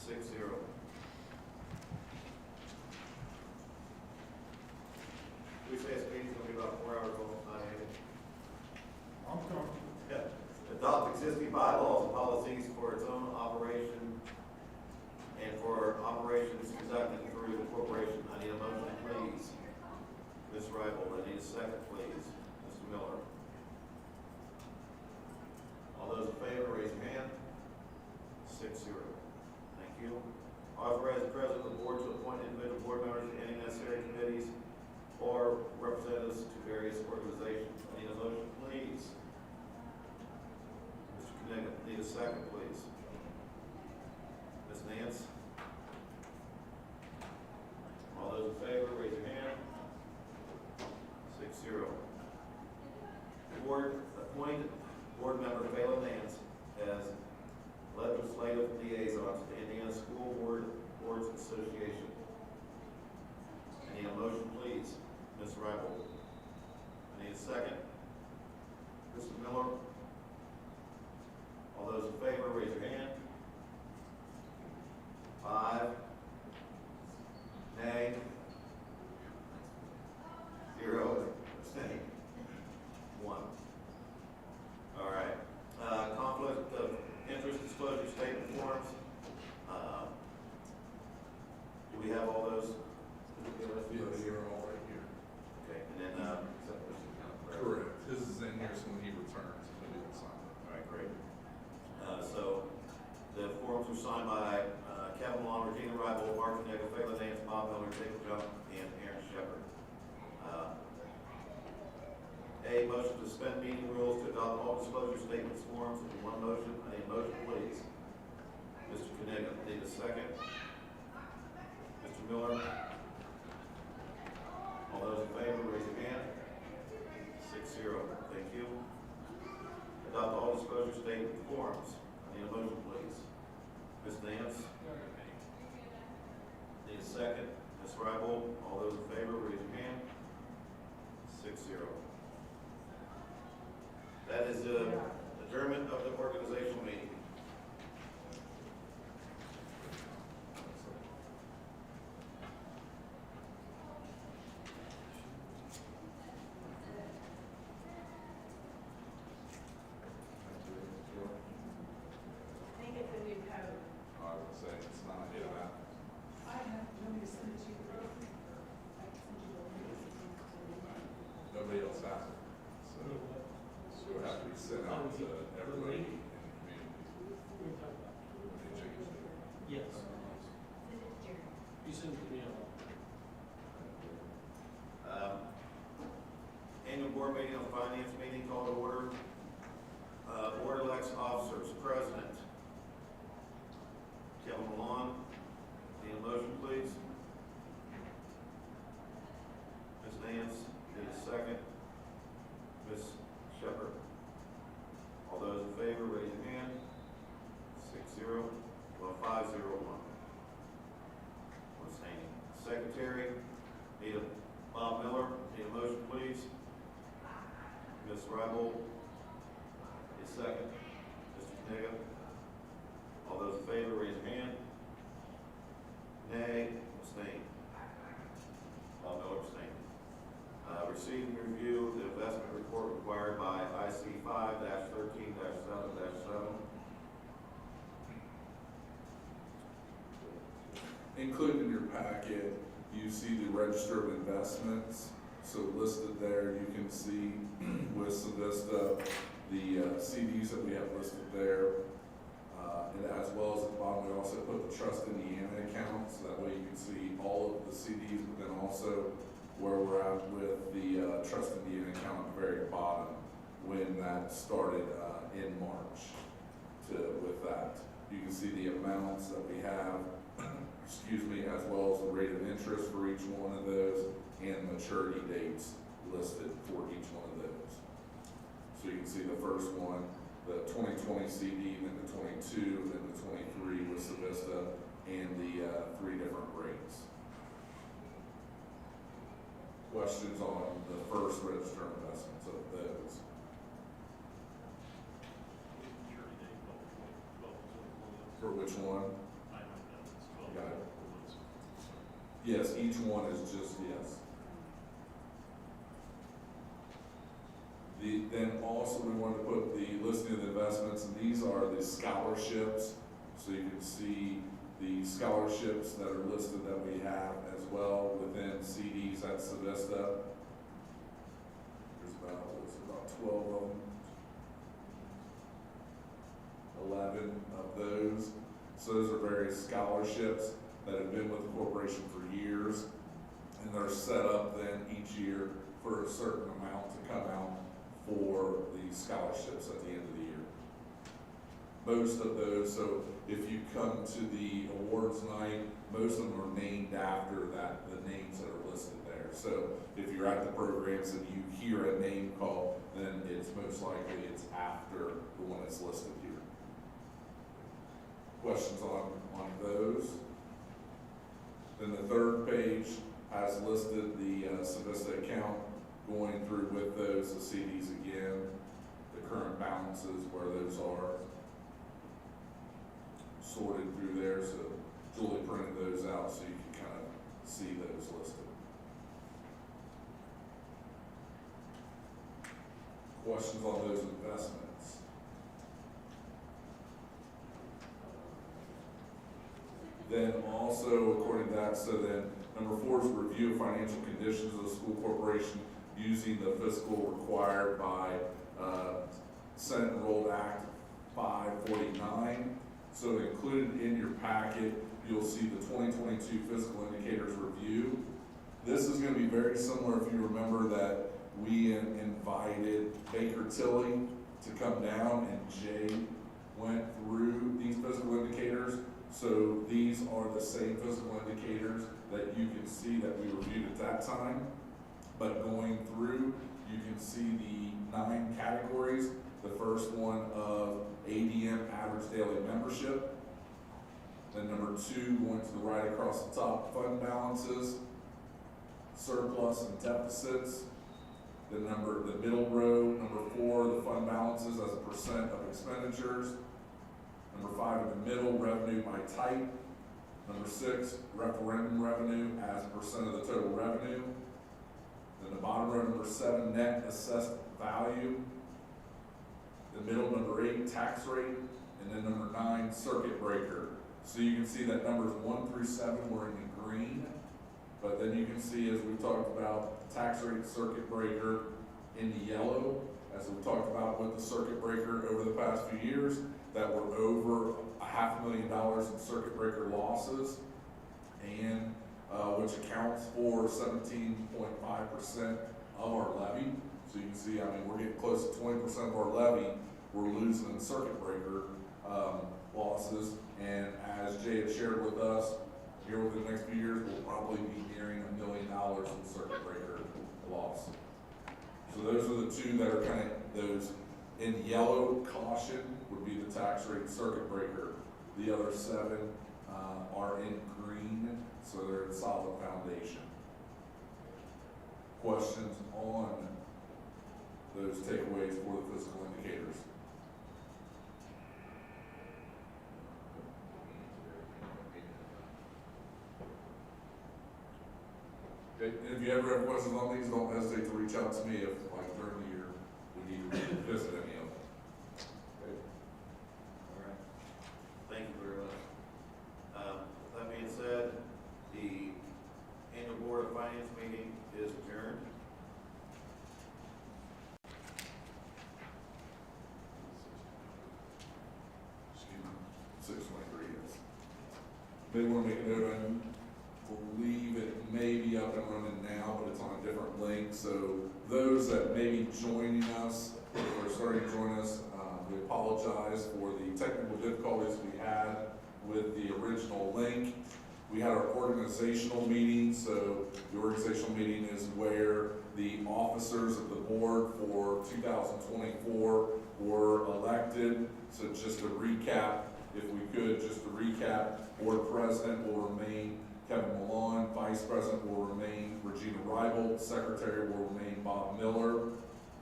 6-0. We say this meeting's going to be about 4 hours long tonight, Andy. I'm comfortable. Yeah. Adopt existing bylaws and policies for its own operation and for operations conducted through the corporation. I need a motion, please. Ms. Ribble, I need a second, please. Mr. Miller. All those in favor, raise your hand. 6-0. Thank you. Authorize the president of the board to appoint individual board members to any necessary committees or representatives to various organizations. I need a motion, please. Mr. Knight, need a second, please. Ms. Nance? All those in favor, raise your hand. 6-0. Board, appoint board member Phelan Nance as legislative liaison to the Indiana School Boards Association. I need a motion, please. Ms. Ribble. I need a second. Mr. Miller. All those in favor, raise your hand. 5. Nay. 0. Abstain. 1. All right. Conflict of interest disclosure statement forms. Do we have all those? Yes, they're all right here. Okay, and then, Correct. His is in here, so when he returns, he'll be able to sign it. all right, great. So the forms were signed by Kevin Long, Regina Ribble, Mark Nagel, Phelan Nance, Bob Miller, Jacob Jump, and Aaron Shepard. A, motion to suspend meeting rules to adopt all disclosure statements forms in one motion. I need a motion, please. Mr. Knight, need a second. Mr. Miller. All those in favor, raise your hand. 6-0. Thank you. Adopt all disclosure statement forms. I need a motion, please. Ms. Nance. Need a second. Ms. Ribble. All those in favor, raise your hand. 6-0. That is the adjournment of the organizational meeting. I think it's a new code. I would say it's not here now. I have, let me send it to you. I can send you the link. Nobody else has it. So it'll have to be sent out to everybody in the community. They change it. Yes, Send it to Jerry. you send it to me. Annual board meeting on finance meeting called to order. Board elects officers. President Kevin Malone. Need a motion, please. Ms. Nance, need a second. Ms. Shepard. All those in favor, raise your hand. 6-0. Well, 5-0-1. Abstaining. Secretary, need a Bob Miller. Need a motion, please. Ms. Ribble. Need a second. Mr. Knight. All those in favor, raise your hand. Nay. Abstain. Bob Miller abstain. Receive and review the investment report required by IC 5-13-7-7. Included in your packet, you see the register of investments. So listed there, you can see with Civista, the CDs that we have listed there. And as well as at the bottom, we also put the Trust Indiana account, so that way you can see all of the CDs, but then also where we're at with the Trust Indiana account at the very bottom, when that started in March with that. You can see the amounts that we have, excuse me, as well as the rate of interest for each one of those and maturity dates listed for each one of those. So you can see the first one, the 2020 CD, then the 22, then the 23 with Civista, and the 3 different rates. Questions on the first register investments of those? For which one? got it. Yes, each one is just, yes. Then also we wanted to put the listing of the investments, and these are the scholarships. So you can see the scholarships that are listed that we have as well within CDs at Savista. There's about 12 of them. 11 of those. So those are various scholarships that have been with the corporation for years, and they're set up then each year for a certain amount to come out for the scholarships at the end of the year. Most of those, so if you come to the awards night, most of them are named after the names that are listed there. So if you're at the programs and you hear a name call, then it's most likely it's after the one that's listed here. Questions on those? Then the third page has listed the Savista account, going through with those, the CDs again, the current balances, where those are sorted through there. So Julie printed those out so you can kind of see those listed. Questions on those investments? Then also, according to that, so then number 4 is review of financial conditions of the school corporation using the fiscal required by Senate Enrolled Act 549. So included in your packet, you'll see the 2022 fiscal indicators review. This is going to be very similar if you remember that we invited Baker Tilly to come down, and Jay went through these fiscal indicators. So these are the same fiscal indicators that you can see that we reviewed at that time. But going through, you can see the 9 categories. The first one of ADM, average daily membership. Then number 2, going to the right across the top, fund balances, surplus and deficits. The middle row, number 4, the fund balances as a percent of expenditures. Number 5 in the middle, revenue by type. Number 6, referendum revenue as a percent of the total revenue. Then the bottom row, number 7, net assessed value. The middle, number 8, tax rate. And then number 9, circuit breaker. So you can see that numbers 1 through 7 were in the green. But then you can see, as we talked about, tax rate, circuit breaker in the yellow, as we talked about with the circuit breaker over the past few years, that were over $500,000 in circuit breaker losses, and which accounts for 17.5% of our levy. So you can see, I mean, we're getting close to 20% of our levy we're losing in circuit breaker losses. And as Jay had shared with us, here within the next few years, we'll probably be nearing $1 million in circuit breaker loss. So those are the 2 that are kind of those in yellow. Caution would be the tax rate, circuit breaker. The other 7 are in green, so they're in solid foundation. Questions on those takeaways for the fiscal indicators? Okay. And if you ever have questions on these, don't hesitate to reach out to me if, like, during the year, we need to visit any of them. Okay. All right. Thank you very much. With that being said, the annual Board of Finance meeting is adjourned. Excuse me, 6:23, yes. May want to make a note, I believe it may be up and running now, but it's on a different link. So those that may be joining us, or starting to join us, we apologize for the technical difficulties we had with the original link. We had our organizational meeting. So the organizational meeting is where the officers of the board for 2024 were elected. So just to recap, if we could, just to recap, board president will remain Kevin Milan, vice president will remain Regina Reibold, secretary will remain Bob Miller.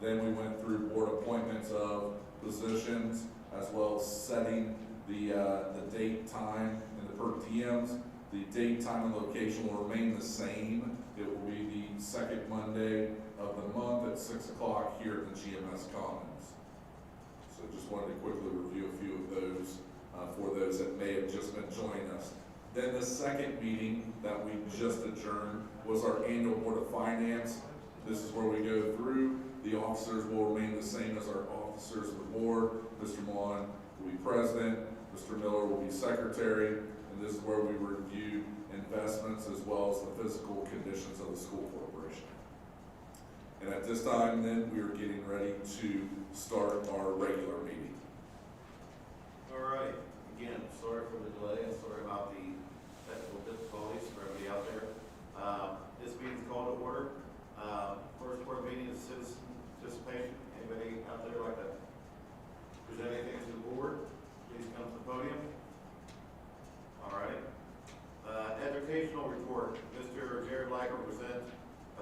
Then we went through board appointments of positions, as well as setting the date, time, and the per diems. The date, time, and location will remain the same. It will be the second Monday of the month at 6 o'clock here at the GMS Commons. So just wanted to quickly review a few of those for those that may have just been joining us. Then the second meeting that we just adjourned was our annual Board of Finance. This is where we go through. The officers will remain the same as our officers of the board. Mr. Millan will be president, Mr. Miller will be secretary, and this is where we review investments as well as the physical conditions of the school corporation. And at this time, then, we are getting ready to start our regular meeting. All right, again, sorry for the delay and sorry about the technical difficulties for everybody out there. This meeting is called to order. First board meeting is citizen participation. Anybody out there like to present anything to the board? Please come to the podium. All right. Educational report. Mr. Jared Liker will present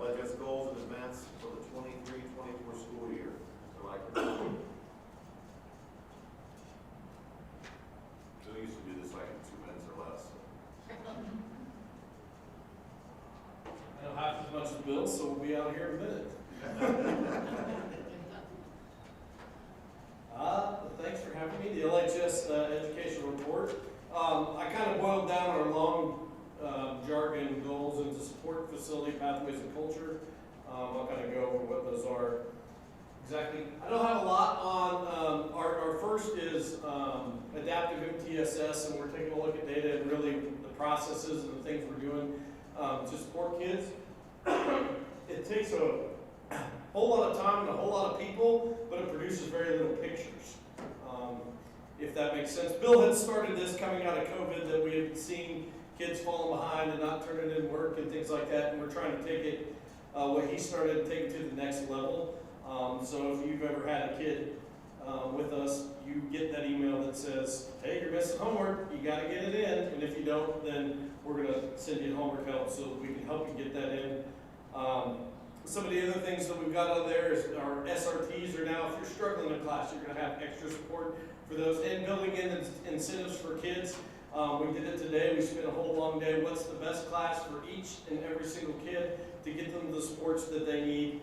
LHS goals and events for the 23-24 school year. Mr. Liker. We used to do this like in 2 minutes or less. I don't have as much as Bill, so we'll be out here in a minute. Thanks for having me. The LHS educational report. I kind of boiled down our long jargon goals into support, facility, pathways, and culture. I'll kind of go over what those are exactly. I don't have a lot on, our first is adaptive MTSS, and we're taking a look at data and really the processes and the things we're doing to support kids. It takes a whole lot of time and a whole lot of people, but it produces very little pictures, if that makes sense. Bill had started this coming out of COVID, that we had seen kids falling behind and not turning in work and things like that, and we're trying to take it, what he started, take it to the next level. So if you've ever had a kid with us, you get that email that says, hey, you're missing homework, you got to get it in, and if you don't, then we're going to send you homework help so that we can help you get that in. Some of the other things that we've got on there is our SRTs are now, if you're struggling in class, you're going to have extra support for those, and building in incentives for kids. We did it today. We spent a whole long day. What's the best class for each and every single kid to get them the supports that they need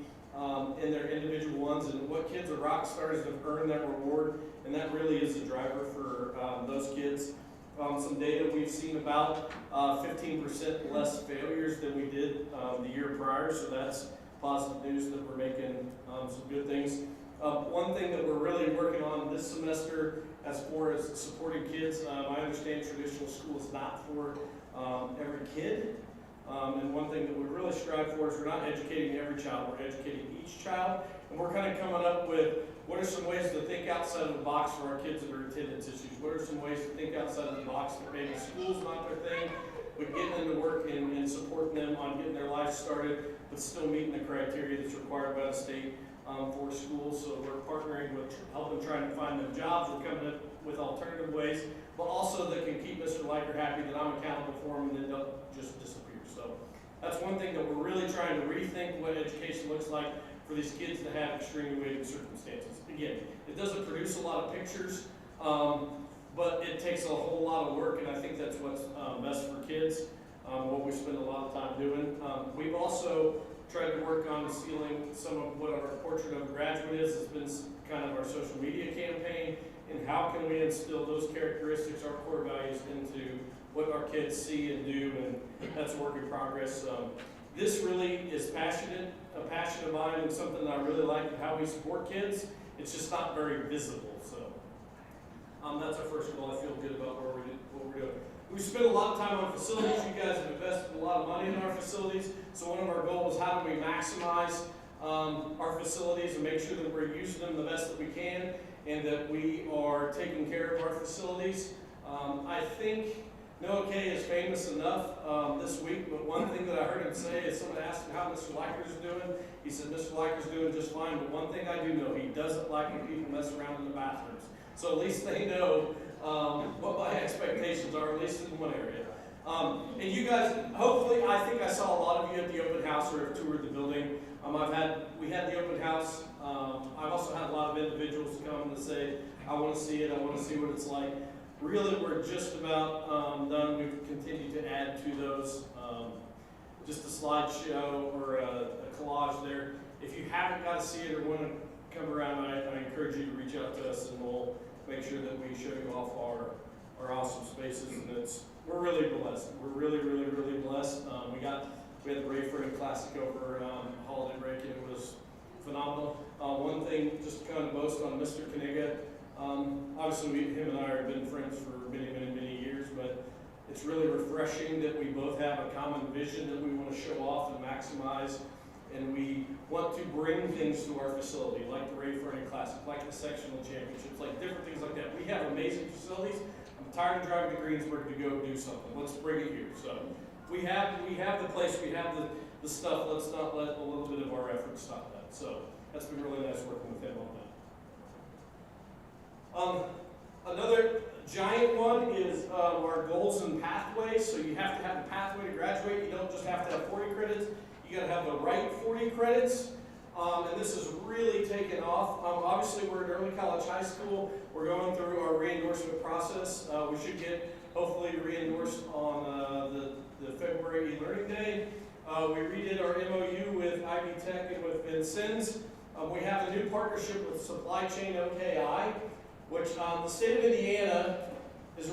in their individual ones, and what kids are rock stars have earned that reward, and that really is a driver for those kids. Some data we've seen about 15% less failures than we did the year prior, so that's positive news that we're making some good things. One thing that we're really working on this semester as far as supporting kids, I understand traditional school is not for every kid. And one thing that we really strive for is we're not educating every child, we're educating each child. And we're kind of coming up with what are some ways to think outside of the box for our kids that are attendance issues. What are some ways to think outside of the box that maybe school's not their thing, but getting them to work and supporting them on getting their life started, but still meeting the criteria that's required by the state for schools. So we're partnering with helping trying to find them jobs. We're coming up with alternative ways, but also that can keep Mr. Liker happy that I'm accountable for him and then don't just disappear. So that's one thing that we're really trying to rethink what education looks like for these kids that have extremely weighted circumstances. Again, it doesn't produce a lot of pictures, but it takes a whole lot of work, and I think that's what's best for kids, what we spend a lot of time doing. We've also tried to work on sealing some of what our portrait of a graduate is. It's been kind of our social media campaign, and how can we instill those characteristics, our core values, into what our kids see and do, and that's a work in progress. This really is a passion of mine, and something that I really like how we support kids. It's just not very visible, so that's our first goal. I feel good about what we're doing. We spend a lot of time on facilities. You guys have invested a lot of money in our facilities, so one of our goals is how do we maximize our facilities and make sure that we're using them the best that we can, and that we are taking care of our facilities. I think Noah K is famous enough this week, but one thing that I heard him say is someone asked him how Mr. Liker's doing. He said, Mr. Liker's doing just fine, but one thing I do know, he doesn't like when people mess around in the bathrooms. So at least they know what my expectations are, at least in one area. And you guys, hopefully, I think I saw a lot of you at the open house or have toured the building. We had the open house. I've also had a lot of individuals come and say, I want to see it, I want to see what it's like. Really, we're just about done. We've continue to add to those. Just a slideshow or a collage there. If you haven't got to see it or want to come around, I encourage you to reach out to us, and we'll make sure that we show you off our awesome spaces. And we're really blessed. We're really, really, really blessed. We had the Ray Furnick Classic over holiday break, and it was phenomenal. One thing, just to kind of boast on Mr. Kaniga, obviously him and I have been friends for many, many, many years, but it's really refreshing that we both have a common vision that we want to show off and maximize, and we want to bring things to our facility, like the Ray Furnick Classic, like the sectional championships, like different things like that. We have amazing facilities. I'm tired of driving to Greensburg to go do something. Let's bring it here. So we have the place, we have the stuff. Let's not let a little bit of our effort stop that. So that's been really nice working with him on that. Another giant one is our goals and pathways. So you have to have the pathway to graduate. You don't just have to have 40 credits. You got to have the right 40 credits. And this has really taken off. Obviously, we're at early college high school. We're going through our re-endorsement process. We should get, hopefully, re-endorsed on the February e-learning day. We redid our MOU with Ivy Tech and with Vincennes. We have a new partnership with Supply Chain OKI, which the state of Indiana is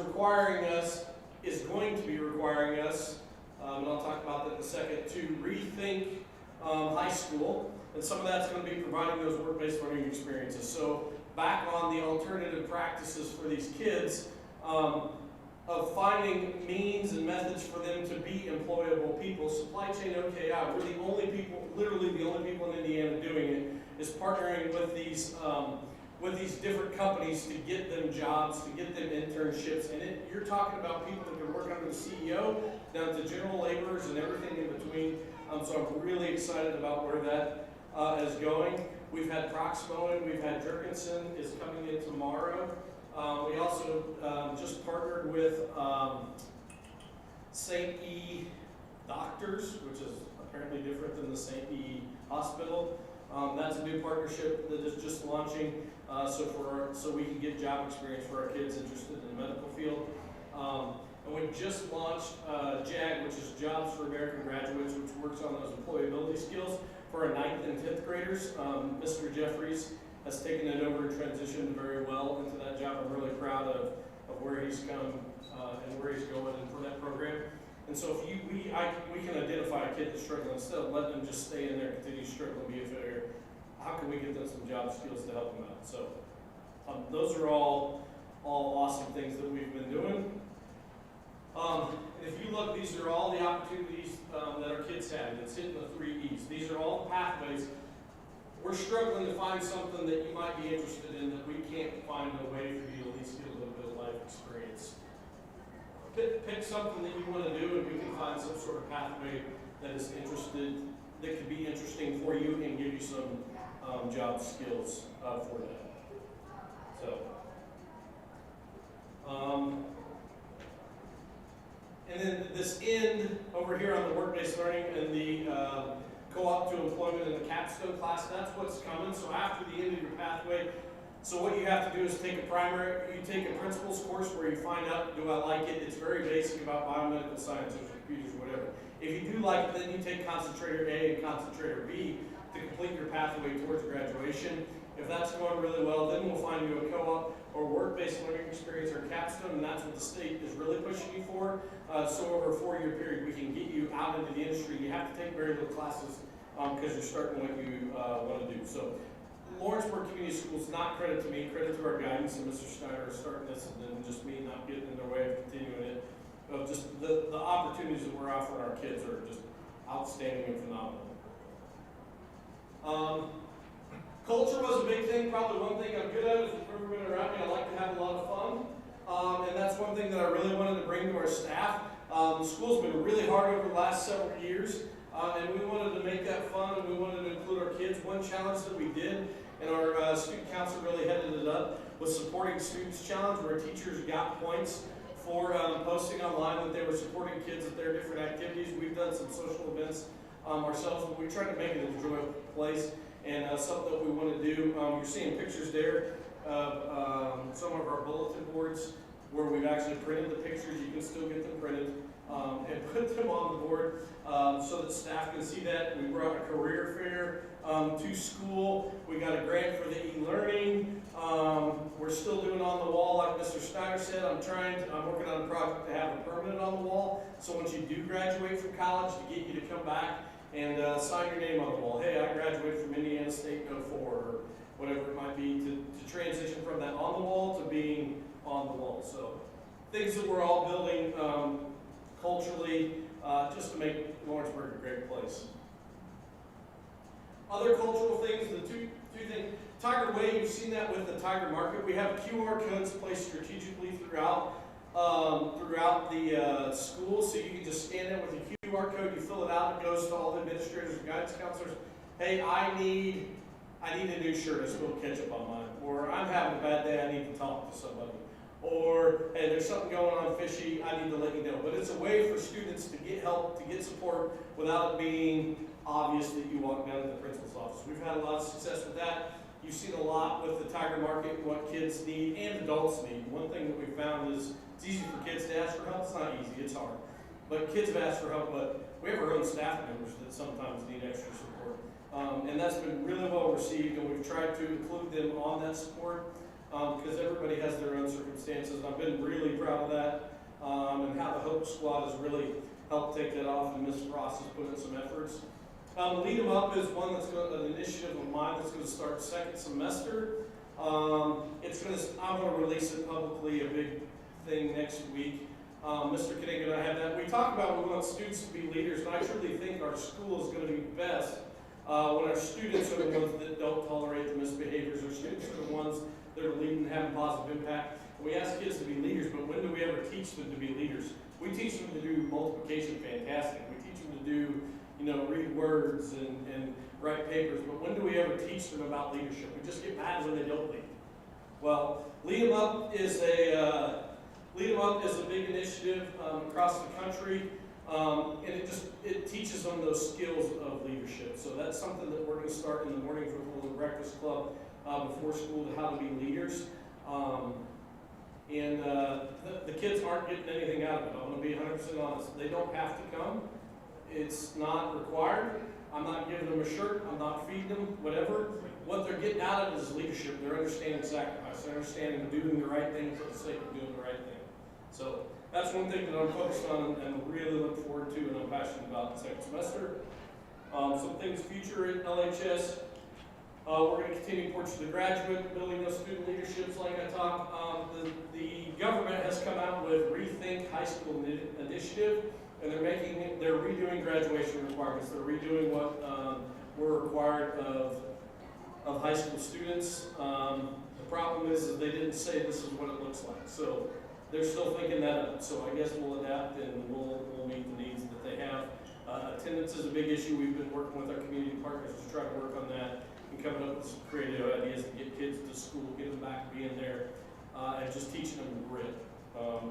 going to be requiring us, and I'll talk about that in a second, to rethink high school. And some of that's going to be providing those work-based learning experiences. So back on the alternative practices for these kids, of finding means and methods for them to be employable people. Supply Chain OKI, we're the only people, literally the only people in Indiana doing it, is partnering with these different companies to get them jobs, to get them internships. And you're talking about people that can work under the CEO, down to general laborers and everything in between. So I'm really excited about where that is going. We've had Proximo in, we've had Jerkinson is coming in tomorrow. We also just partnered with St. E. Doctors, which is apparently different than the St. E. Hospital. That's a new partnership that is just launching, so we can get job experience for our kids interested in the medical field. And we just launched JAG, which is Jobs for American Graduates, which works on those employability skills for our 9th and 10th graders. Mr. Jeffries has taken it over and transitioned very well into that job. I'm really proud of where he's come and where he's going and for that program. And so if we can identify a kid that's struggling, instead of letting them just stay in there and continue to struggle and be a failure, how can we get them some job skills to help them out? So those are all awesome things that we've been doing. And if you look, these are all the opportunities that our kids have. It's hitting the 3 E's. These are all the pathways. We're struggling to find something that you might be interested in that we can't find a way for you to at least get a little bit of life experience. Pick something that you want to do, and we can find some sort of pathway that is that could be interesting for you and give you some job skills for that. So, and then this end over here on the work-based learning and the co-op to employment in the capstone class, that's what's coming. So after the end of your pathway, so what you have to do is take you take a principles course where you find out, do I like it? It's very basic about biomedical science or computers or whatever. If you do like it, then you take concentrator A and concentrator B to complete your pathway towards graduation. If that's going really well, then we'll find you a co-op or work-based learning experience or capstone, and that's what the state is really pushing you for. So over a 4-year period, we can get you out into the industry. You have to take very little classes because you're starting what you want to do. So Lawrenceburg Community Schools, not credit to me, credit to our guidance and Mr. Schneider starting this, and then just me not getting in their way of continuing it. Just the opportunities that we're offering our kids are just outstanding and phenomenal. Culture was a big thing. Probably one thing I'm good at is with everyone around me, I like to have a lot of fun. And that's one thing that I really wanted to bring to our staff. The school's been really hard over the last several years, and we wanted to make that fun, and we wanted to include our kids. One challenge that we did, and our student council really headed it up, was supporting students challenge, where teachers got points for posting online that they were supporting kids at their different activities. We've done some social events ourselves, but we tried to make it an enjoyable place. And something that we want to do, you're seeing pictures there of some of our bulletin boards where we've actually printed the pictures. You can still get them printed. come on the board so that staff can see that. We brought a career fair to school. We got a grant for the e-learning. We're still doing on the wall, like Mr. Steiner said. I'm working on a project to have a permanent on the wall. So once you do graduate from college, to get you to come back and sign your name on the wall. Hey, I graduated from Indiana State, go forward, or whatever it might be, to transition from that on the wall to being on the wall. So things that we're all building culturally just to make Lawrenceburg a great place. Other cultural things, the two things, Tiger Way, you've seen that with the Tiger Market. We have QR codes placed strategically throughout the school, so you can just scan it with a QR code, you fill it out, it goes to all the administrators and guidance counselors. Hey, I need a new shirt, I spilled ketchup on mine. Or I'm having a bad day, I need to talk to somebody. Or, hey, there's something going on fishy, I need to let you know. But it's a way for students to get help, to get support, without it being obvious that you walk down to the principal's office. We've had a lot of success with that. You've seen a lot with the Tiger Market, what kids need and adults need. One thing that we found is it's easy for kids to ask for help. It's not easy, it's hard. But kids have asked for help, but we have our own staff members that sometimes need extra support. And that's been really well received, and we've tried to include them on that support because everybody has their own circumstances. And I've been really proud of that, and how the Hope Squad has really helped take that off, and Ms. Ross has put in some efforts. Lead 'em Up is one that's an initiative of mine that's going to start second semester. I'm going to release it publicly, a big thing next week. Mr. Kinnick and I have that. We talk about we want students to be leaders, and I truly think our school is going to be best when our students are the ones that don't tolerate the misbehaviors. Our students are the ones that are leading and having positive impact. We ask kids to be leaders, but when do we ever teach them to be leaders? We teach them to do multiplication, fantastic. We teach them to do, read words and write papers, but when do we ever teach them about leadership? We just get mad when they don't lead. Well, Lead 'em Up is a big initiative across the country, and it teaches them those skills of leadership. So that's something that we're going to start in the mornings with a little breakfast club before school, to how to be leaders. The kids aren't getting anything out of it. I'm going to be 100% honest. They don't have to come. It's not required. I'm not giving them a shirt. I'm not feeding them, whatever. What they're getting out of it is leadership. They're understanding sacrifice. They're understanding doing the right thing for the sake of doing the right thing. So that's one thing that I'm focused on and really look forward to, and I'm passionate about in the second semester. Some things future at LHS. We're going to continue Porch of the Graduate, building those student leaderships like I talked. The government has come out with Rethink High School Initiative, and they're redoing graduation requirements. They're redoing what were required of high school students. The problem is they didn't say this is what it looks like. So they're still thinking that up. So I guess we'll adapt and we'll meet the needs that they have. Attendance is a big issue. We've been working with our community partners to try to work on that and coming up with some creative ideas to get kids to school, get them back being there, and just teaching them grit,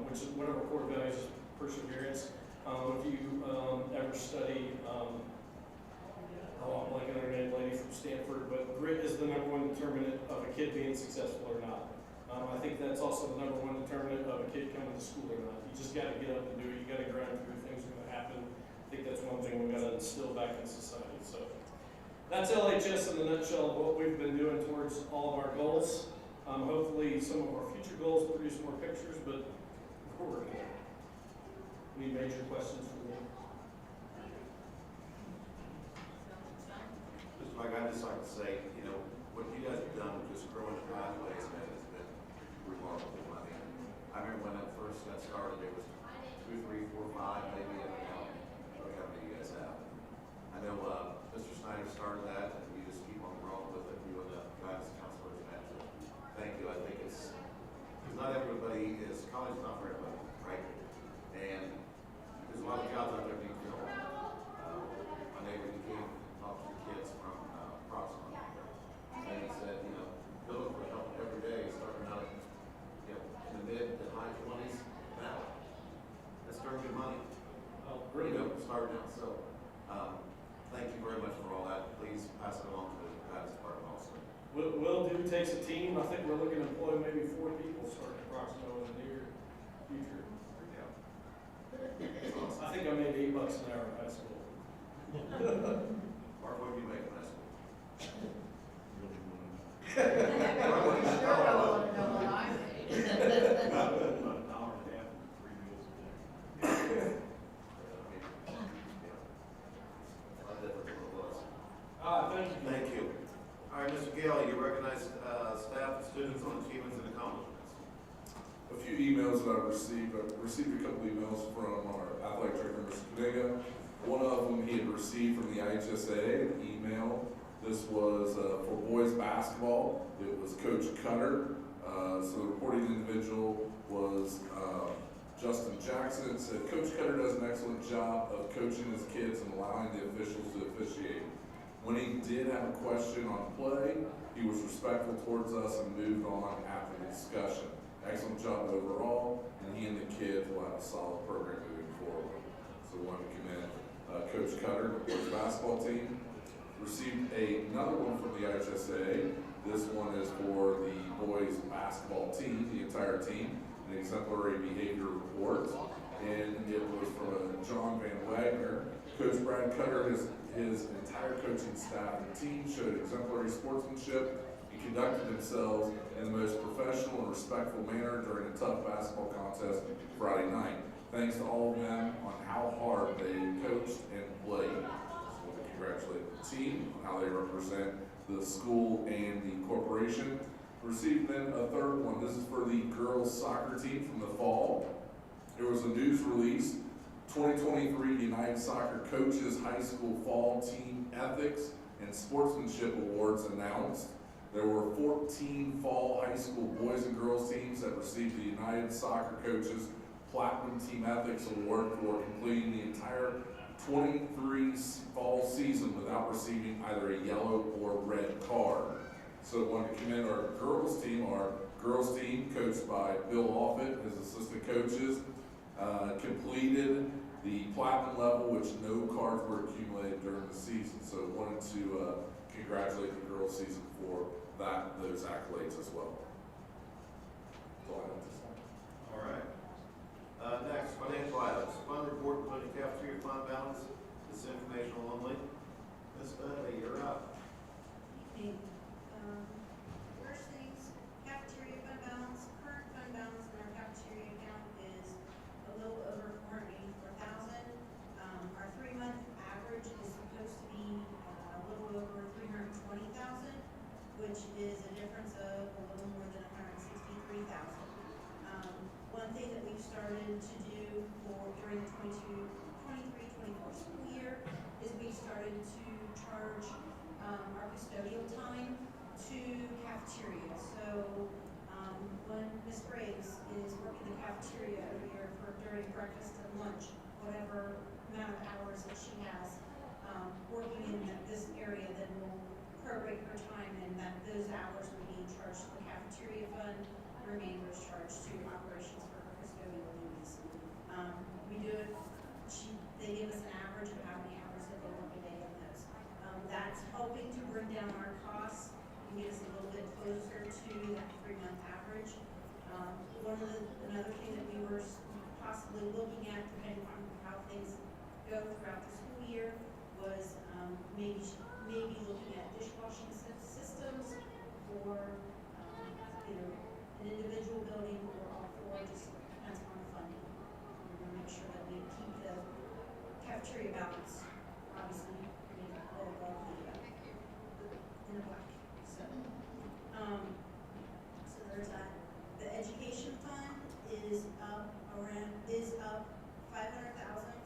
which is one of our core values is perseverance. If you ever study, I'm blanking on her name, lady from Stanford, but grit is the #1 determinant of a kid being successful or not. I think that's also the #1 determinant of a kid coming to school or not. You just got to get up and do it. You got to grind through. Things are going to happen. I think that's one thing we've got to instill back in society. So that's LHS in a nutshell of what we've been doing towards all of our goals. Hopefully some of our future goals produce more pictures, but we're working on it. Any major questions for me? Mr. Mike, I'd just like to say, what you guys have done with just growing the pathways, man, has been remarkable. I remember when it first got started, there was 2, 3, 4, 5, maybe, I don't know how many you guys have. I know Mr. Snyder started that, and you just keep on rolling with it, you and the guidance counselors, and thank you. I think it's, because not everybody is, college is not for everybody, right? And there's a lot of jobs out there being filled. My neighbor, he came and talked to the kids from Proxima, and he said, they're looking for help every day, starting out, in the mid to high 20s now. That's darn good money. Oh, really? Starting out. So, thank you very much for all that. Please pass it along to the guidance department also. Will do takes a team. I think we're looking to employ maybe 4 people starting approximately in the near future. Yeah. I think I made $8 $20 an hour in high school. Mark, what do you make in high school? Sure, I want to know what I made. About an hour and a half and 3 meals a day. A lot different than it was. Thank you. Thank you. All right, Mr. Gale, you recognize staff and students on achievements and accomplishments. A few emails that I've received a couple emails from our athletic director, Mr. Kaniga. One of them he had received from the IHSA, an email. This was for boys basketball. It was Coach Cutter. So the reporting individual was Justin Jackson. It said, Coach Cutter does an excellent job of coaching his kids and allowing the officials to officiate. When he did have a question on play, he was respectful towards us and moved on after the discussion. Excellent job overall, and he and the kids will have a solid program moving forward. So we want to commend Coach Cutter, the boys basketball team. Received another one from the IHSA. This one is for the boys basketball team, the entire team, an exemplary behavior report. And it was from John Van Wagner. Coach Brad Cutter, his entire coaching staff and team showed exemplary sportsmanship and conducted themselves in the most professional and respectful manner during a tough basketball contest Friday night. Thanks to all of them on how hard they coached and played. So we congratulate the team on how they represent the school and the corporation. Received then a third one. This is for the girls soccer team from the fall. There was a news release, 2023 United Soccer Coaches High School Fall Team Ethics and Sportsmanship Awards announced. There were 14 fall high school boys and girls teams that received the United Soccer Coaches Platinum Team Ethics Award for completing the entire 23 fall season without receiving either a yellow or red card. So I want to commend our girls team coached by Bill Offit, his assistant coaches, completed the platinum level, which no cards were accumulated during the season. So I wanted to congratulate the girls season for those accolades as well. That's all I have to say. All right. Next, financial items. Fund report including cafeteria fund balance. This is informational only. Ms. Dudley, you're up. Evening. First things, cafeteria fund balance, current fund balance in our cafeteria account is a little over $484,000. Our 3-month average is supposed to be a little over $320,000, which is a difference of a little more than $163,000. One thing that we've started to do during the 23-24 school year is we started to charge our custodial time to cafeteria. So when Ms. Briggs is working the cafeteria every year during breakfast and lunch, whatever amount of hours that she has working in this area, then we'll prorate her time, and that those hours will be charged to the cafeteria fund. The remainder is charged to operations for her custodial duties. We do it. They give us an average of how many hours that they work a day in those. That's helping to bring down our costs and get us a little bit closer to that 3-month average. Another thing that we were possibly looking at, depending on how things go throughout the school year, was maybe looking at dishwashing systems for either an individual building or all four, just depends on the funding. We're going to make sure that we keep the cafeteria balance, obviously, all above in the black. So there's that. The education fund is up $500,000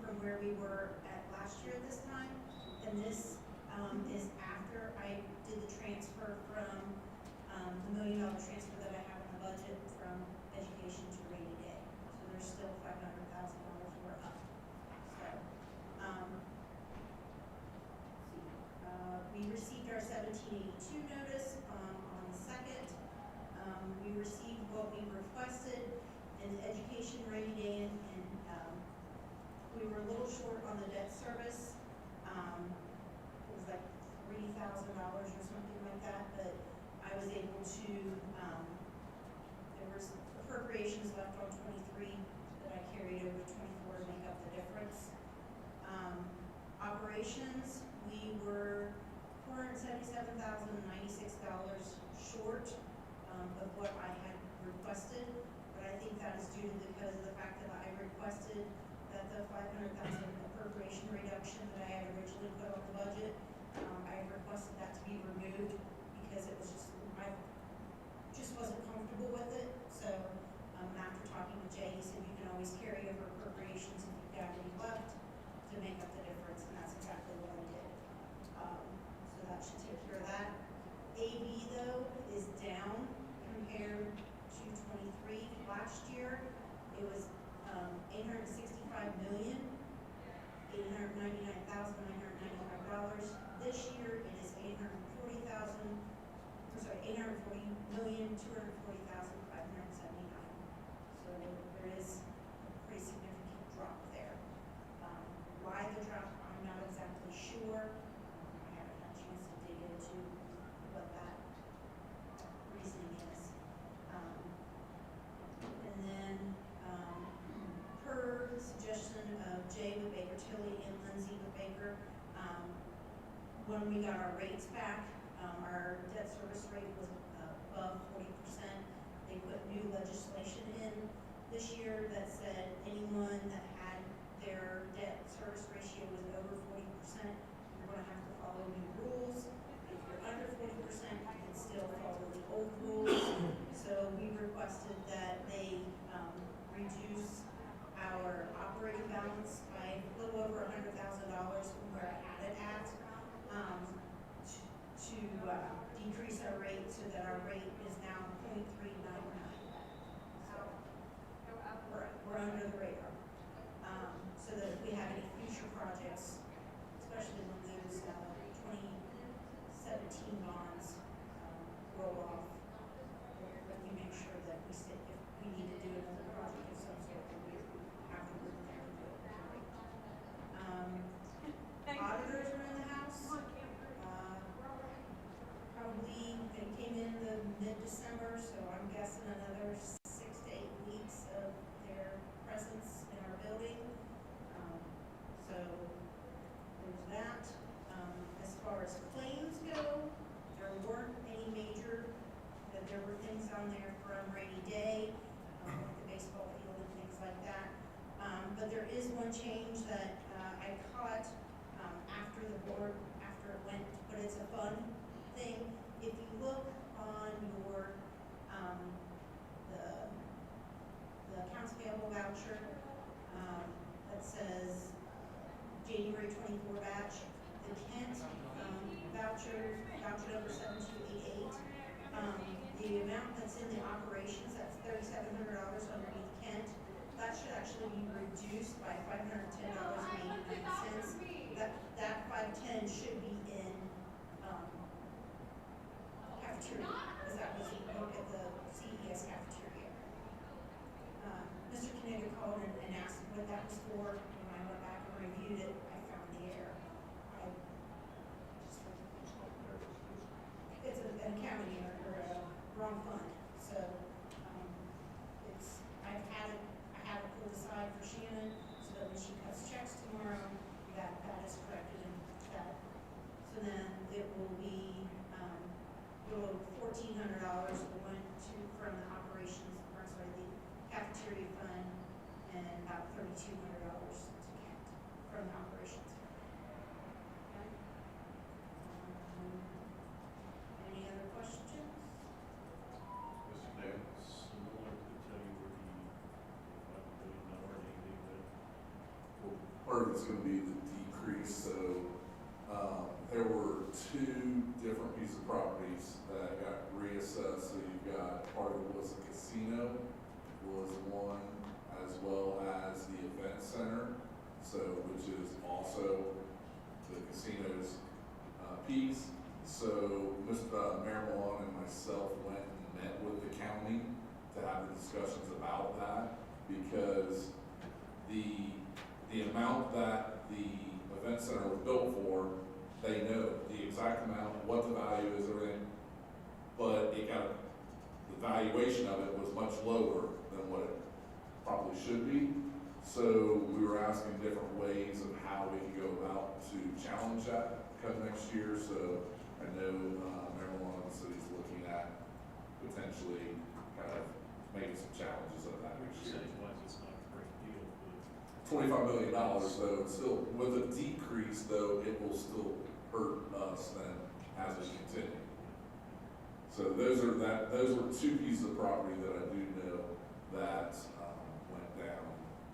from where we were at last year at this time, and this is after I did the transfer from the $1 million transfer that I have in the budget from education to rainy day. So there's still $500,000 we're up. So we received our 1782 notice on the 2nd. We received what we requested in the education rainy day, and we were a little short on the debt service. It was like $3,000 or something like that, but I was able to, there was appropriations left on 23 that I carried over to 24 to make up the difference. short, of what I had requested, but I think that is due to because of the fact that I requested that the 500,000 appropriation reduction that I had originally put on the budget, I requested that to be removed because it was I just wasn't comfortable with it. So, after talking to Jay, he said you can always carry over appropriations if you've got any left to make up the difference, and that's exactly what I did. So that should take care of that. AV though is down compared to 23 last year. It was, $895,899,995. This year it is $840,240,579. So there is a pretty significant drop there. Why the drop, I'm not exactly sure. I haven't had a chance to dig into what that reasoning is. And then, per suggestion of Jay with Baker Tilly and Lindsay with Baker, when we got our rates back, our debt service rate was above 40%. They put new legislation in this year that said anyone that had their debt service ratio was over 40%, you're gonna have to follow new rules. If you're under 40%, you can still follow the old rules. So we requested that they reduce our operating balance by a little over $100,000 from where I had it at, to decrease our rate so that our rate is now 0.399. So we're under the radar. So that if we have any future projects, especially when those 2017 bonds roll off, that we make sure that we stay, if we need to do another project of some sort, then we have to move there and do it. Auditors are in the house. Probably, they came in the mid-December, so I'm guessing another 6 to 8 weeks of their presence in our building. So there's that. As far as claims go, there weren't any major, that there were things on there from rainy day, like the baseball field and things like that. But there is one change that I caught after the board, after it went, but it's a fun thing. If you look on your, the accounts payable voucher, that says January 24 batch, the Kent voucher number 7288, the amount that's in the operations, that's $3,700 underneath Kent, that should actually be reduced by $510.89. That 510 should be in cafeteria, because that was work at the CES cafeteria. Mr. Kennedy called and asked what that was for. When I went back and reviewed it, I found the error. It's an accounting error, or a wrong fund. So, I have it pulled aside for Shannon, so that when she cuts checks tomorrow, that is corrected and that. So then it will be, $1,400 went from the operations, or sorry, the cafeteria fund, and about $3,200 to Kent from the operations fund. Okay. Any other questions? Mr. Davis, someone could tell you where the $5 billion anything that Well, part of it's gonna be the decrease, so, there were 2 different pieces of properties that got reassessed, so you've got, part of it was a casino, was one, as well as the event center, so, which is also the casino's, piece. So, Mr. Mayor Milan and myself went and met with the county to have the discussions about that, because the amount that the event center was built for, they know the exact amount, what the value is, everything, but the valuation of it was much lower than what it probably should be. So we were asking different ways of how we can go about to challenge that come next year. So I know Mayor Malone and the city's looking at potentially kind of making some challenges of that next year. Percentage wise, it's not a great deal, but $25 million though, and still, with a decrease though, it will still hurt us then as we continue. So those were two pieces of property that I do know that, went down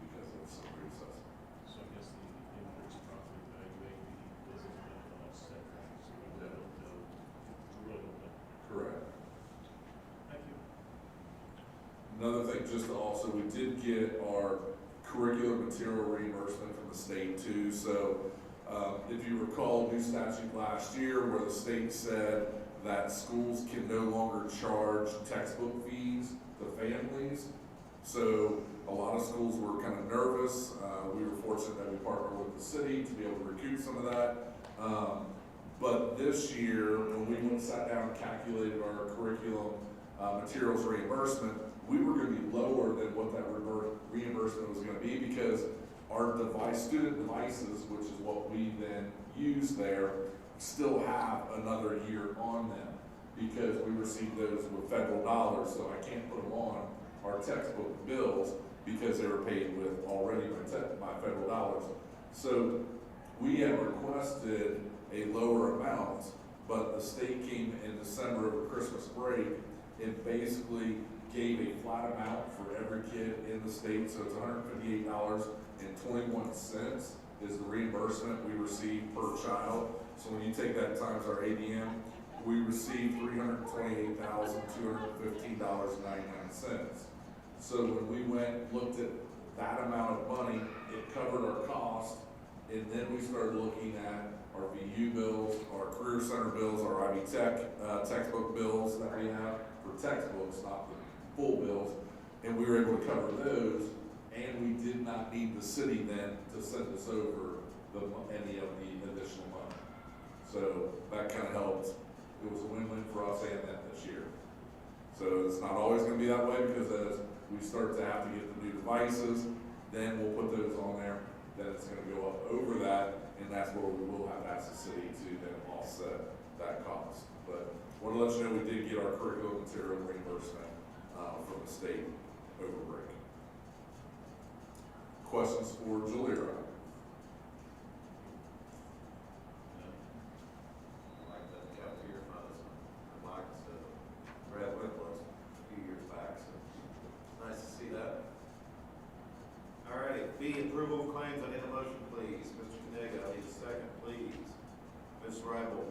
because of some reassessment. so I guess the increased property value maybe doesn't offset that, so we really don't know. We really don't know. Correct. Thank you. Another thing, just to also, we did get our curriculum material reimbursement from the state too. So if you recall, new statute last year where the state said that schools can no longer charge textbook fees to families. So a lot of schools were kind of nervous. We were fortunate that we partnered with the city to be able to recoup some of that. But this year, when we sat down and calculated our curriculum materials reimbursement, we were going to be lower than what that reimbursement was going to be because our student devices, which is what we then use there, still have another year on them because we receive those with federal dollars, so I can't put them on our textbook bills because they were paid with already by federal dollars. So we had requested a lower amount, but the state came in December over Christmas break and basically gave a flat amount for every kid in the state, so it's $158.21 is the reimbursement we receive per child. So when you take that times our ADM, we receive $328,215.99. So when we looked at that amount of money, it covered our cost, and then we started looking at our VU bills, our Career Center bills, our Ivy Tech textbook bills that we have for textbooks, not the full bills, and we were able to cover those, and we did not need the city then to send us over any of the additional money. So that kind of helped. It was a win-win for us and them this year. So it's not always going to be that way because as we start to have to get the new devices, then we'll put those on there. Then it's going to go up over that, and that's where we will have to ask the city to then offset that cost. But I want to let you know we did get our curriculum material reimbursement from the state over break. Questions for Jalira? Like that cafeteria funds, like Brad Whitlock's a few years back, so nice to see that. All righty, B, approval of claims. I need a motion, please. Mr. Kniga, I need a second, please. Ms. Ribble.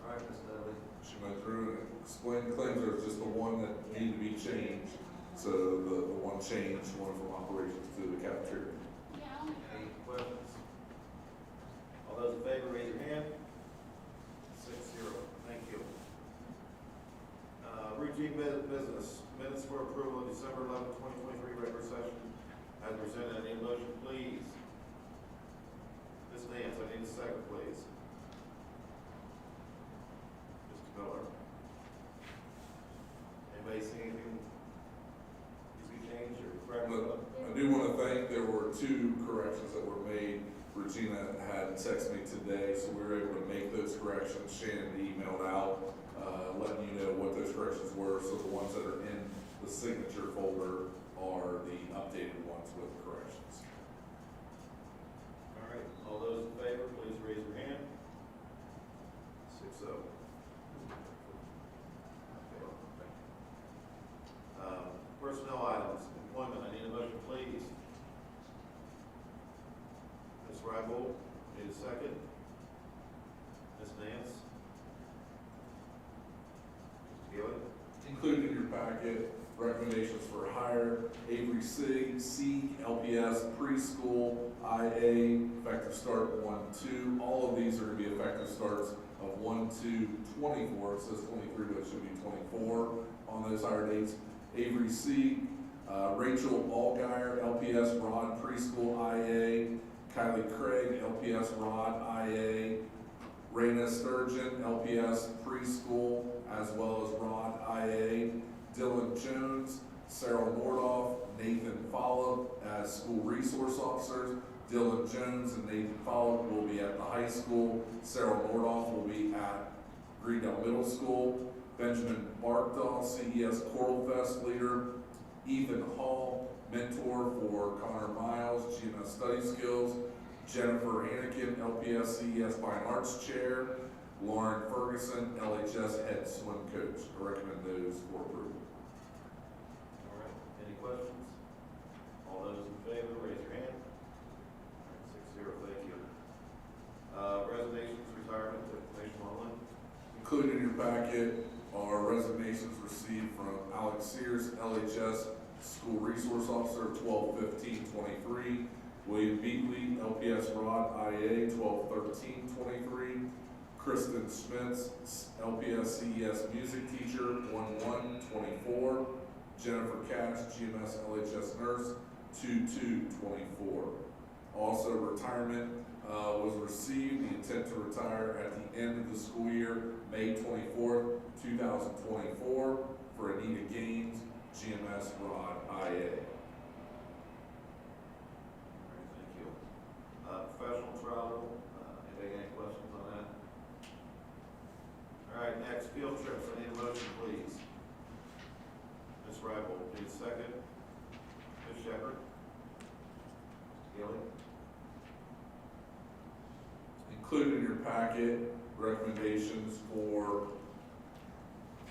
All right, Ms. Dudley. She went through and explained the claims. There's just the one that needed to be changed. So the one changed, one from operations to the cafeteria. Any questions? All those in favor, raise your hand. 6-0. Thank you. Routine business, minutes for approval of December 11, 2023 regular session. As presented, I need a motion, please. Ms. Nance, I need a second, please. Mr. Miller. Anybody see anything needs to be changed or corrected? I do want to thank, there were 2 corrections that were made. Regina had texted me today, so we were able to make those corrections. Shannon emailed out, letting you know what those corrections were. So the ones that are in the signature folder are the updated ones with the corrections. All right, all those in favor, please raise your hand. 6-0. Personnel items, employment, I need a motion, please. Ms. Ribble, need a second. Ms. Nance. Mr. Gilly. Included in your packet, recommendations for hire, Avery C, LPS, preschool, IA, effective start 1/2. All of these are going to be effective starts of 1/2/24. It says 23, but it should be 24 on those hire dates. Avery C, Rachel Allgeier, LPS Rod Preschool IA, Kylie Craig, LPS Rod IA, Raina Sturgeon, LPS Preschool, as well as Rod IA, Dylan Jones, Sarah Nordoff, Nathan Follop as school resource officers, Dylan Jones and Nathan Pollock will be at the high school. Sarah Nordoff will be at Greendale Middle School. Benjamin Barkdahl, CES Choral Fest leader. Ethan Hall, mentor for Connor Miles, GMS Study Skills. Jennifer Anakin, LPS CES Fine Arts Chair. Lauren Ferguson, LHS Head Swim Coach. I recommend those for approval. All right, any questions? All those in favor, raise your hand. All right, 6-0, thank you. Resignations, retirement, information only. Included in your packet are resignations received from Alex Sears, LHS School Resource Officer, 12/15/23. William Beatley, LPS Rod IA, 12/13/23. Kristen Schmitz, LPS CES Music Teacher, 1/1/24. Jennifer Cash, GMS LHS Nurse, 2/2/24. Also, retirement was received, the intent to retire at the end of the school year, May 24th, 2024, for Anita Gaines, GMS Rod IA. All right, thank you. Professional travel, anybody got any questions on that? All right, next, field trips, I need a motion, please. Ms. Rifle, need a second. Ms. Shepherd? Gilly? Included in your packet, recommendations for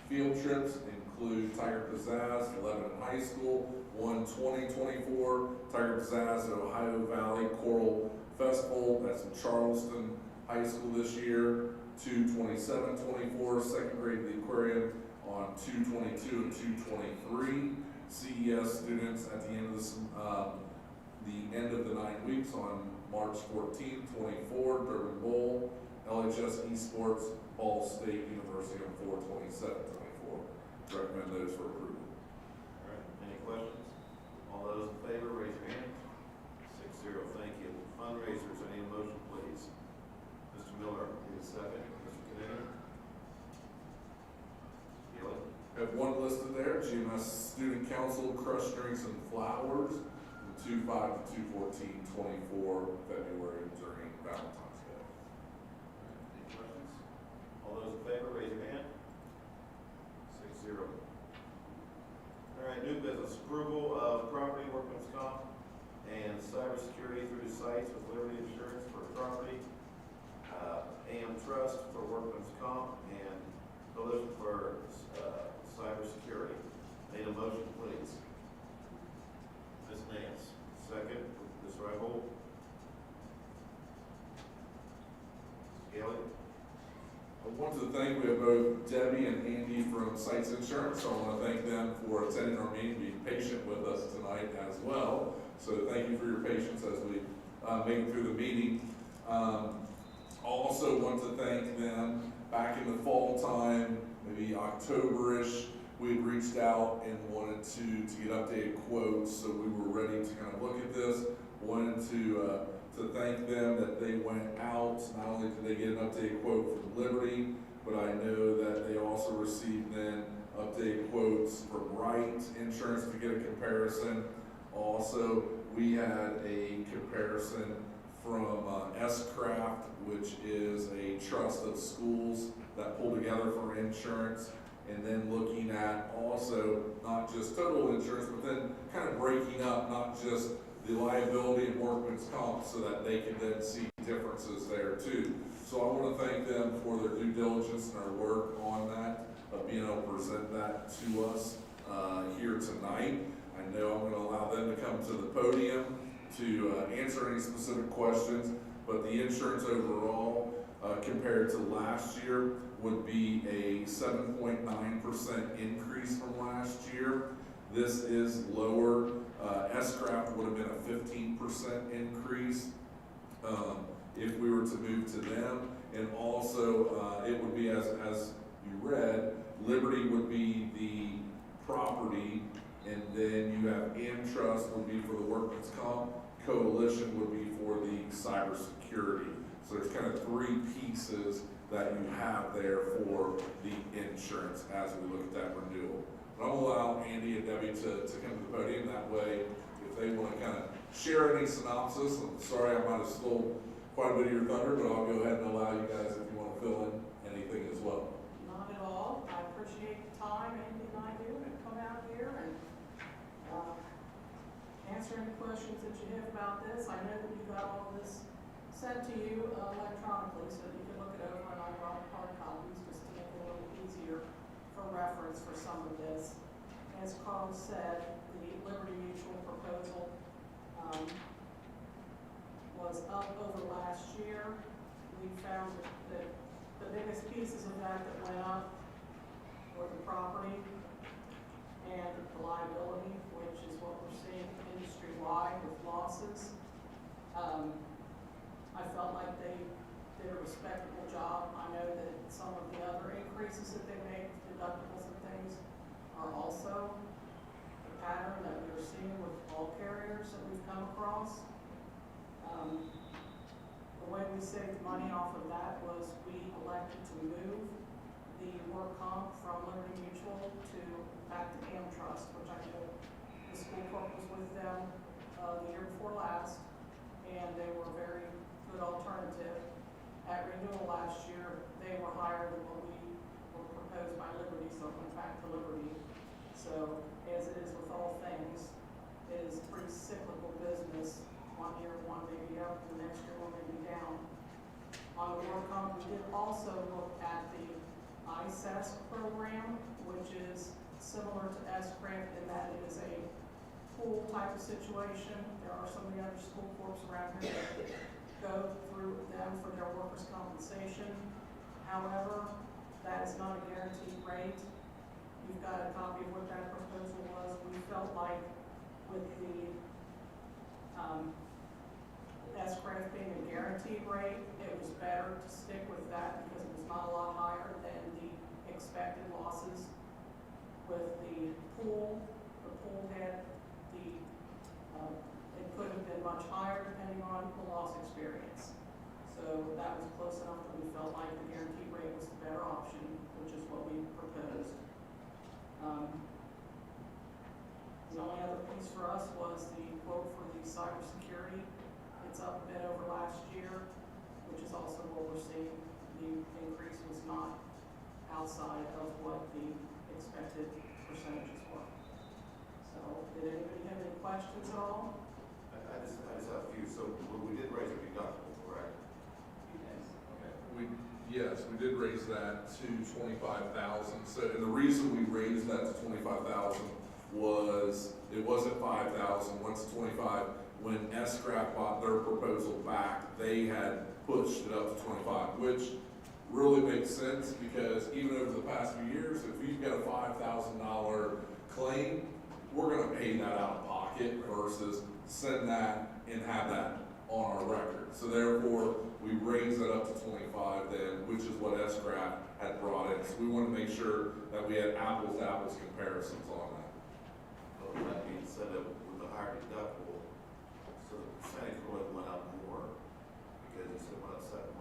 field trips include Tiger Pizzazz, Lebanon High School, 1/20/24, Tiger Pizzazz at Ohio Valley Choral Festival, that's in Charleston High School this year, 2/27/24, second grade of the aquarium on 2/22 and 2/23. CES students at the end of the 9 weeks on March 14th, 24, Durban Bowl, LHS Esports, Ball State University on 4/27/24. Recommend those for approval. All right, any questions? All those in favor, raise your hand. 6-0, thank you. Fundraisers, I need a motion, please. Mr. Miller, need a second. Mr. Kennedy? Gilly? Have one listed there, GMS Student Council, Crushed Drinks and Flowers, from 2/5 to 2/14/24, February during Valentine's Day. Any questions? All those in favor, raise your hand. 6-0. All right, new business, approval of property, workman's comp, and cybersecurity through sites with Liberty Insurance for property, AM Trust for workman's comp, and collision for cybersecurity. Need a motion, please. Ms. Nance, second. Ms. Rifle? Gilly? I want to thank, we have both Debbie and Andy from Sites Insurance, so I want to thank them for attending our meeting, being patient with us tonight as well. So thank you for your patience as we make it through the meeting. Also want to thank them back in the fall time, maybe October-ish, we had reached out and wanted to get updated quotes, so we were ready to kind of look at this. Wanted to thank them that they went out. Not only did they get an updated quote from Liberty, but I know that they also received then updated quotes from Wright Insurance to get a comparison. Also, we had a comparison from S-Craft, which is a trust of schools that pull together for insurance, and then looking at also not just total insurance, but then kind of breaking up not just the liability and workman's comp so that they can then see differences there too. So I want to thank them for their due diligence and our work on that, of being able to present that to us here tonight. I know I'm going to allow them to come to the podium to answer any specific questions, but the insurance overall compared to last year would be a 7.9% increase from last year. This is lower. S-Craft would have been a 15% increase if we were to move to them. And also, it would be, as you read, Liberty would be the property, and then you have AmTrust would be for the workman's comp, Coalition would be for the cybersecurity. So there's kind of three pieces that you have there for the insurance as we look at that renewal. But I'll allow Andy and Debbie to come to the podium. That way, if they want to kind of share any synopsis. I'm sorry, I might have stole quite a bit of your thunder, but I'll go ahead and allow you guys if you want to fill in anything as well. Not at all. I appreciate the time Andy and I do to come out here and answer any questions that you have about this. I know that you got all of this sent to you electronically so that you can look it over, and I brought hard copies just to make it a little easier for reference for some of this. As Carl said, the Liberty Mutual proposal was up over last year. We found that the biggest pieces of that went up were the property and the liability, which is what we're seeing industry-wide with losses. I felt like they did a respectable job. I know that some of the other increases that they made, deductibles and things, are also the pattern that we are seeing with all carriers that we've come across. The way we saved money off of that was we elected to move the work comp from Liberty Mutual back to AmTrust, which I know the school corp was with them the year before last, and they were a very good alternative. At renewal last year, they were higher than what we were proposed by Liberty, so it went back to Liberty. So, as it is with all things, it is a pretty cyclical business. One year, one may be up, the next year, one may be down. On the work comp, we did also look at the ICES program, which is similar to SCRAP in that it is a pool type of situation. There are some of the other school corps around here that go through them for their workers' compensation. However, that is not a guaranteed rate. You've got a copy of what that proposal was. We felt like with the SCRAF being a guaranteed rate, it was better to stick with that because it was not a lot higher than the expected losses. With the pool had it could have been much higher depending on the loss experience. So that was close enough that we felt like the guaranteed rate was the better option, which is what we proposed. The only other piece for us was the quote for the cybersecurity. It's up a bit over last year, which is also what we're seeing. The increase was not outside of what the expected percentages were. So, did anybody have any questions at all? I just have a few. So we did raise our deductible, correct? Okay. Yes, we did raise that to 25,000. So, and the reason we raised that to 25,000 was it wasn't 5,000. Once 25, when SCRAP bought their proposal back, they had pushed it up to 25, which really makes sense because even over the past few years, if you've got a $5,000 claim, we're going to pay that out of pocket versus send that and have that on our record. So therefore, we raised it up to 25 then, which is what SCRAP had brought in. So we want to make sure that we had apples to apples comparisons on that. Well, that being said, that with the higher deductible, so the percentage really went up more because you said went up 7.9%.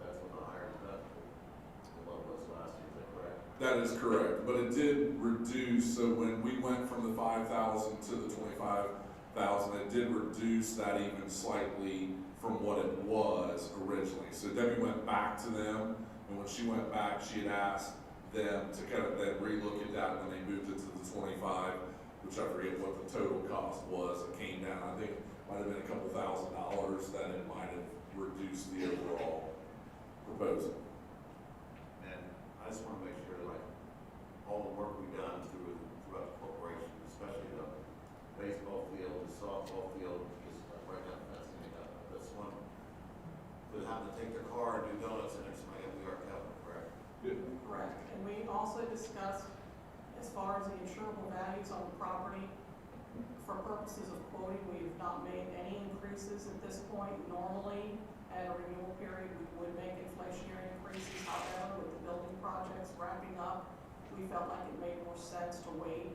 That's with the higher deductible than what it was last year. Is that correct? That is correct, but it did reduce. So when we went from the 5,000 to the 25,000, it did reduce that even slightly from what it was originally. So Debbie went back to them, and when she went back, she had asked them to kind of then relook at that when they moved it to the 25, which I forget what the total cost was. It came down, I think it might have been a couple $1,000s that it might have reduced the overall proposal. And I just want to make sure, like, all the work we've done throughout the corporation, especially the baseball field, the softball field, is like right now fencing it up. This one, would have to take their car and do donuts in it, so we are covered, correct? Correct. And we also discussed, as far as the insurable values on the property, for purposes of quoting, we have not made any increases at this point. Normally, at a renewal period, we would make inflationary increases. However, with the building projects wrapping up, we felt like it made more sense to wait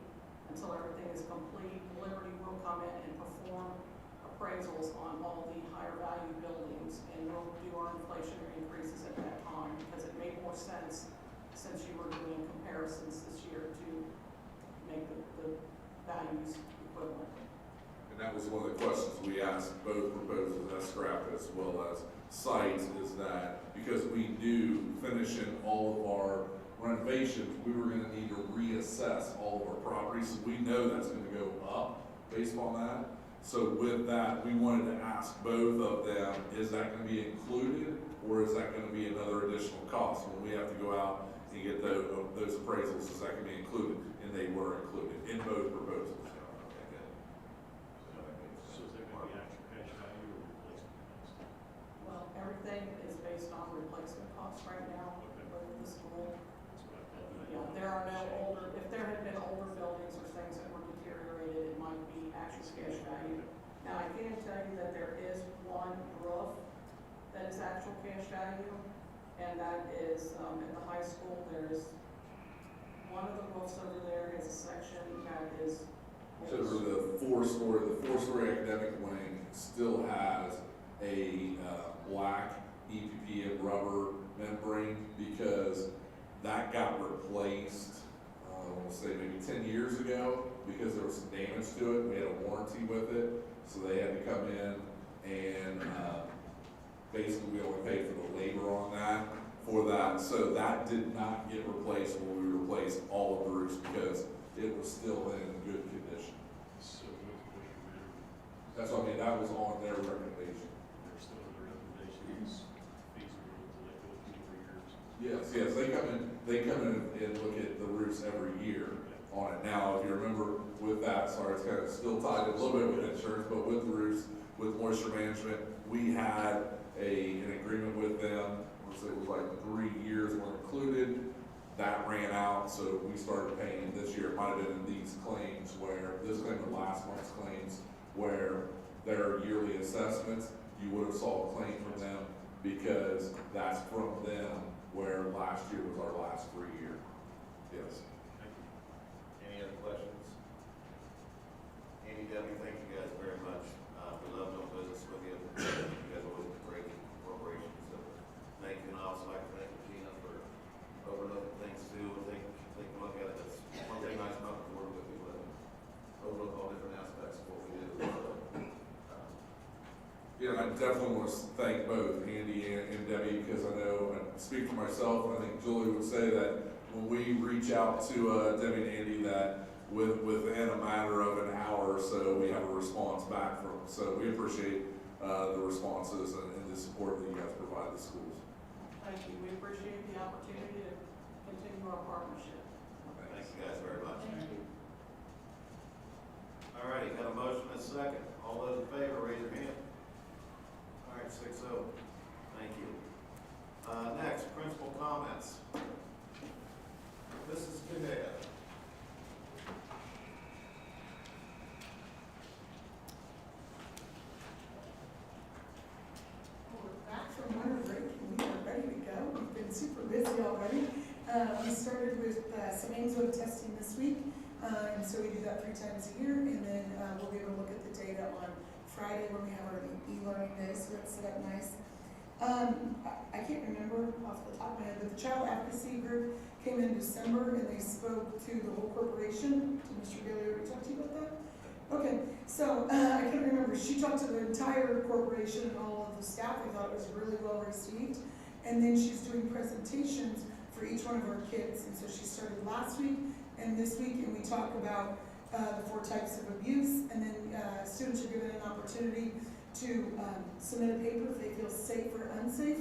until everything is complete. Liberty will come in and perform appraisals on all the higher value buildings, and we'll do our inflationary increases at that time because it made more sense since you were doing comparisons this year to make the values equivalent. And that that was one of the questions we asked both proposals, as scrap as well as sites, is that because we do finish in all of our renovations, we were gonna need to reassess all of our properties, so we know that's gonna go up based on that. So with that, we wanted to ask both of them, is that gonna be included, or is that gonna be another additional cost when we have to go out and get those appraisals, is that gonna be included? And they were included in both proposals. Okay, good. So is there gonna be actual cash value or replacement cost? Well, everything is based on replacement costs right now with the school. That's what I thought. Yeah, there are no older, if there had been older buildings or things that were deteriorated, it might be actual cash value. Now, I can tell you that there is one roof that is actual cash value, and that is, at the high school, there's one of the roofs over there is a section that is. So for the four-story academic wing still has a black EPP and rubber membrane because that got replaced, I want to say maybe 10 years ago because there was some damage to it. We had a warranty with it, so they had to come in and basically we only paid for the labor on that for that. So that did not get replaced when we replaced all of the roofs because it was still in good condition. So what's your minimum? That's what I mean, that was on their recommendation. There's still other recommendations, feasible to let go a few more years. Yes, they come in and look at the roofs every year on it. Now, if you remember with that, sorry, it's kind of still tied in a little bit with insurance, but with the roofs, with moisture management, we had an agreement with them. It was like 3 years were included. That ran out, so we started paying this year. It might have been in these claims where, this claim was last month's claims, where their yearly assessments, you would have saw a claim from them because that's from them, where last year was our last 3 year. Yes. Thank you. Any other questions? Andy, Debbie, thank you guys very much. We love doing business with you. You guys always been great corporations, so thank you. And I also like to thank Gina for overlooking things too. Take a look at it. That's one thing nice about the board with you, but overlook all different aspects of what we do. Yeah, I definitely want to thank both Andy and Debbie because I know, I speak for myself, and I think Julie would say that when we reach out to Debbie and Andy, that within a matter of an hour or so, we have a response back from them. So we appreciate the responses and the support that you guys provide the schools. Thank you, we appreciate the opportunity to continue our partnership. Thank you guys very much. Thank you. All righty, got a motion and a second. All those in favor, raise your hand. All right, 6-0. Thank you. Next, principal comments. Mrs. Kinnear. We're back from winter break and we are ready to go. We've been super busy already. We started with some Ainsworth testing this week, and so we do that 3 times a year, and then we'll be able to look at the data on Friday when we have our e-learning day, so that's set up nice. I can't remember off the top of my head, but the Child Advocacy Group came in December and they spoke to the whole corporation. Did Mr. Bailey already talk to you about that? Okay, so I can't remember. She talked to the entire corporation and all of the staff. I thought it was really well received. And then she's doing presentations for each one of our kids. And so she started last week and this week, and we talk about the 4 types of abuse. And then students are given an opportunity to submit a paper if they feel safe or unsafe.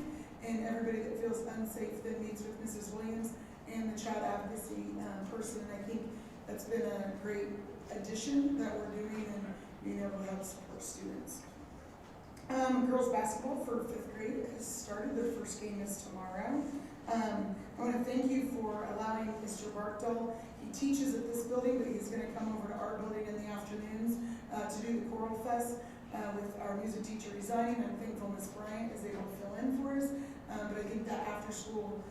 And everybody that feels unsafe then meets with Mrs. Williams and the child advocacy person. And I think that's been a great addition that we're doing and being able to help support students. Girls basketball for 5th grade has started. Their first game is tomorrow. I want to thank you for allowing Mr. Barkdahl. He teaches at this building, but he's going to come over to our building in the afternoons to do the Choral Fest with our music teacher resigning. I'm thankful Ms. Bryant is able to fill in for us. But I think that after-school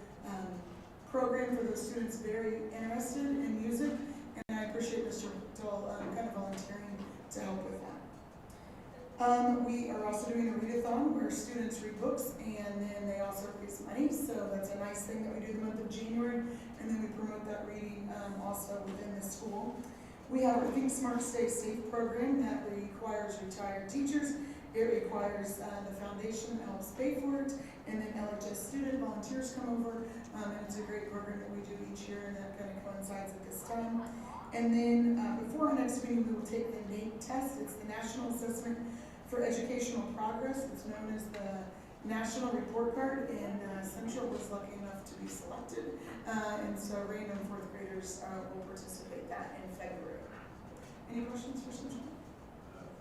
program for those students very interested in music, and I appreciate Mr. Barkdahl kind of volunteering to help with that. We are also doing a readathon where students read books and then they also raise money. So that's a nice thing that we do the month of January, and then we promote that reading also within the school. We have our Think Smart Stay Safe program that requires retired teachers. It requires the foundation that helps pay for it, and then LHS student volunteers come over, and it's a great program that we do each year, and that kind of coincides at this time. And then before our next meeting, we will take the NAEP test. It's the National Assessment for Educational Progress. It's known as the National Report Card, and Central was lucky enough to be selected. And so random fourth graders will participate that in February. Any questions for Central?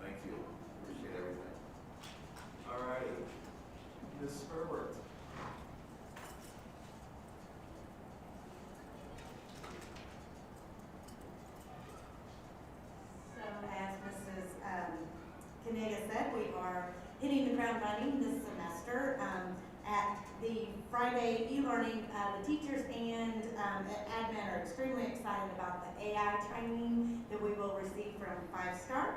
Thank you. Appreciate everything. All righty. Ms. Herbert. So as Mrs. Kaniga said, we are hitting the ground running this semester. At the Friday e-learning, the teachers and admin are extremely excited about the AI training that we will receive from 5 Star.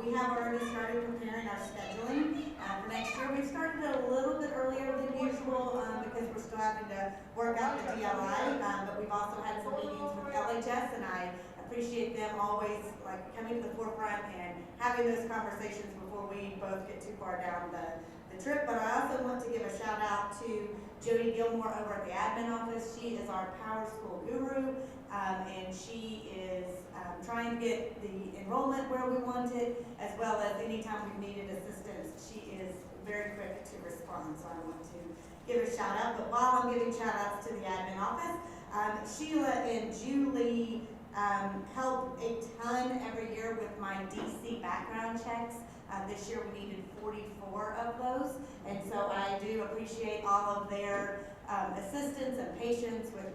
We have already started preparing our scheduling for next year. We've started a little bit earlier than usual because we're still having to work out the DLI, but we've also had some meetings with LHS, and I appreciate them always like coming to the forefront and having those conversations before we both get too far down the trip. But I also want to give a shout out to Jody Gilmore over at the admin office. She is our Power School guru, and she is trying to get the enrollment where we want it, as well as anytime we've needed assistance. She is very quick to respond, so I want to give a shout out. But while I'm giving shout outs to the admin office, Sheila and Julie help a ton every year with my DC background checks. This year we needed 44 of those, and so I do appreciate all of their assistance and patience with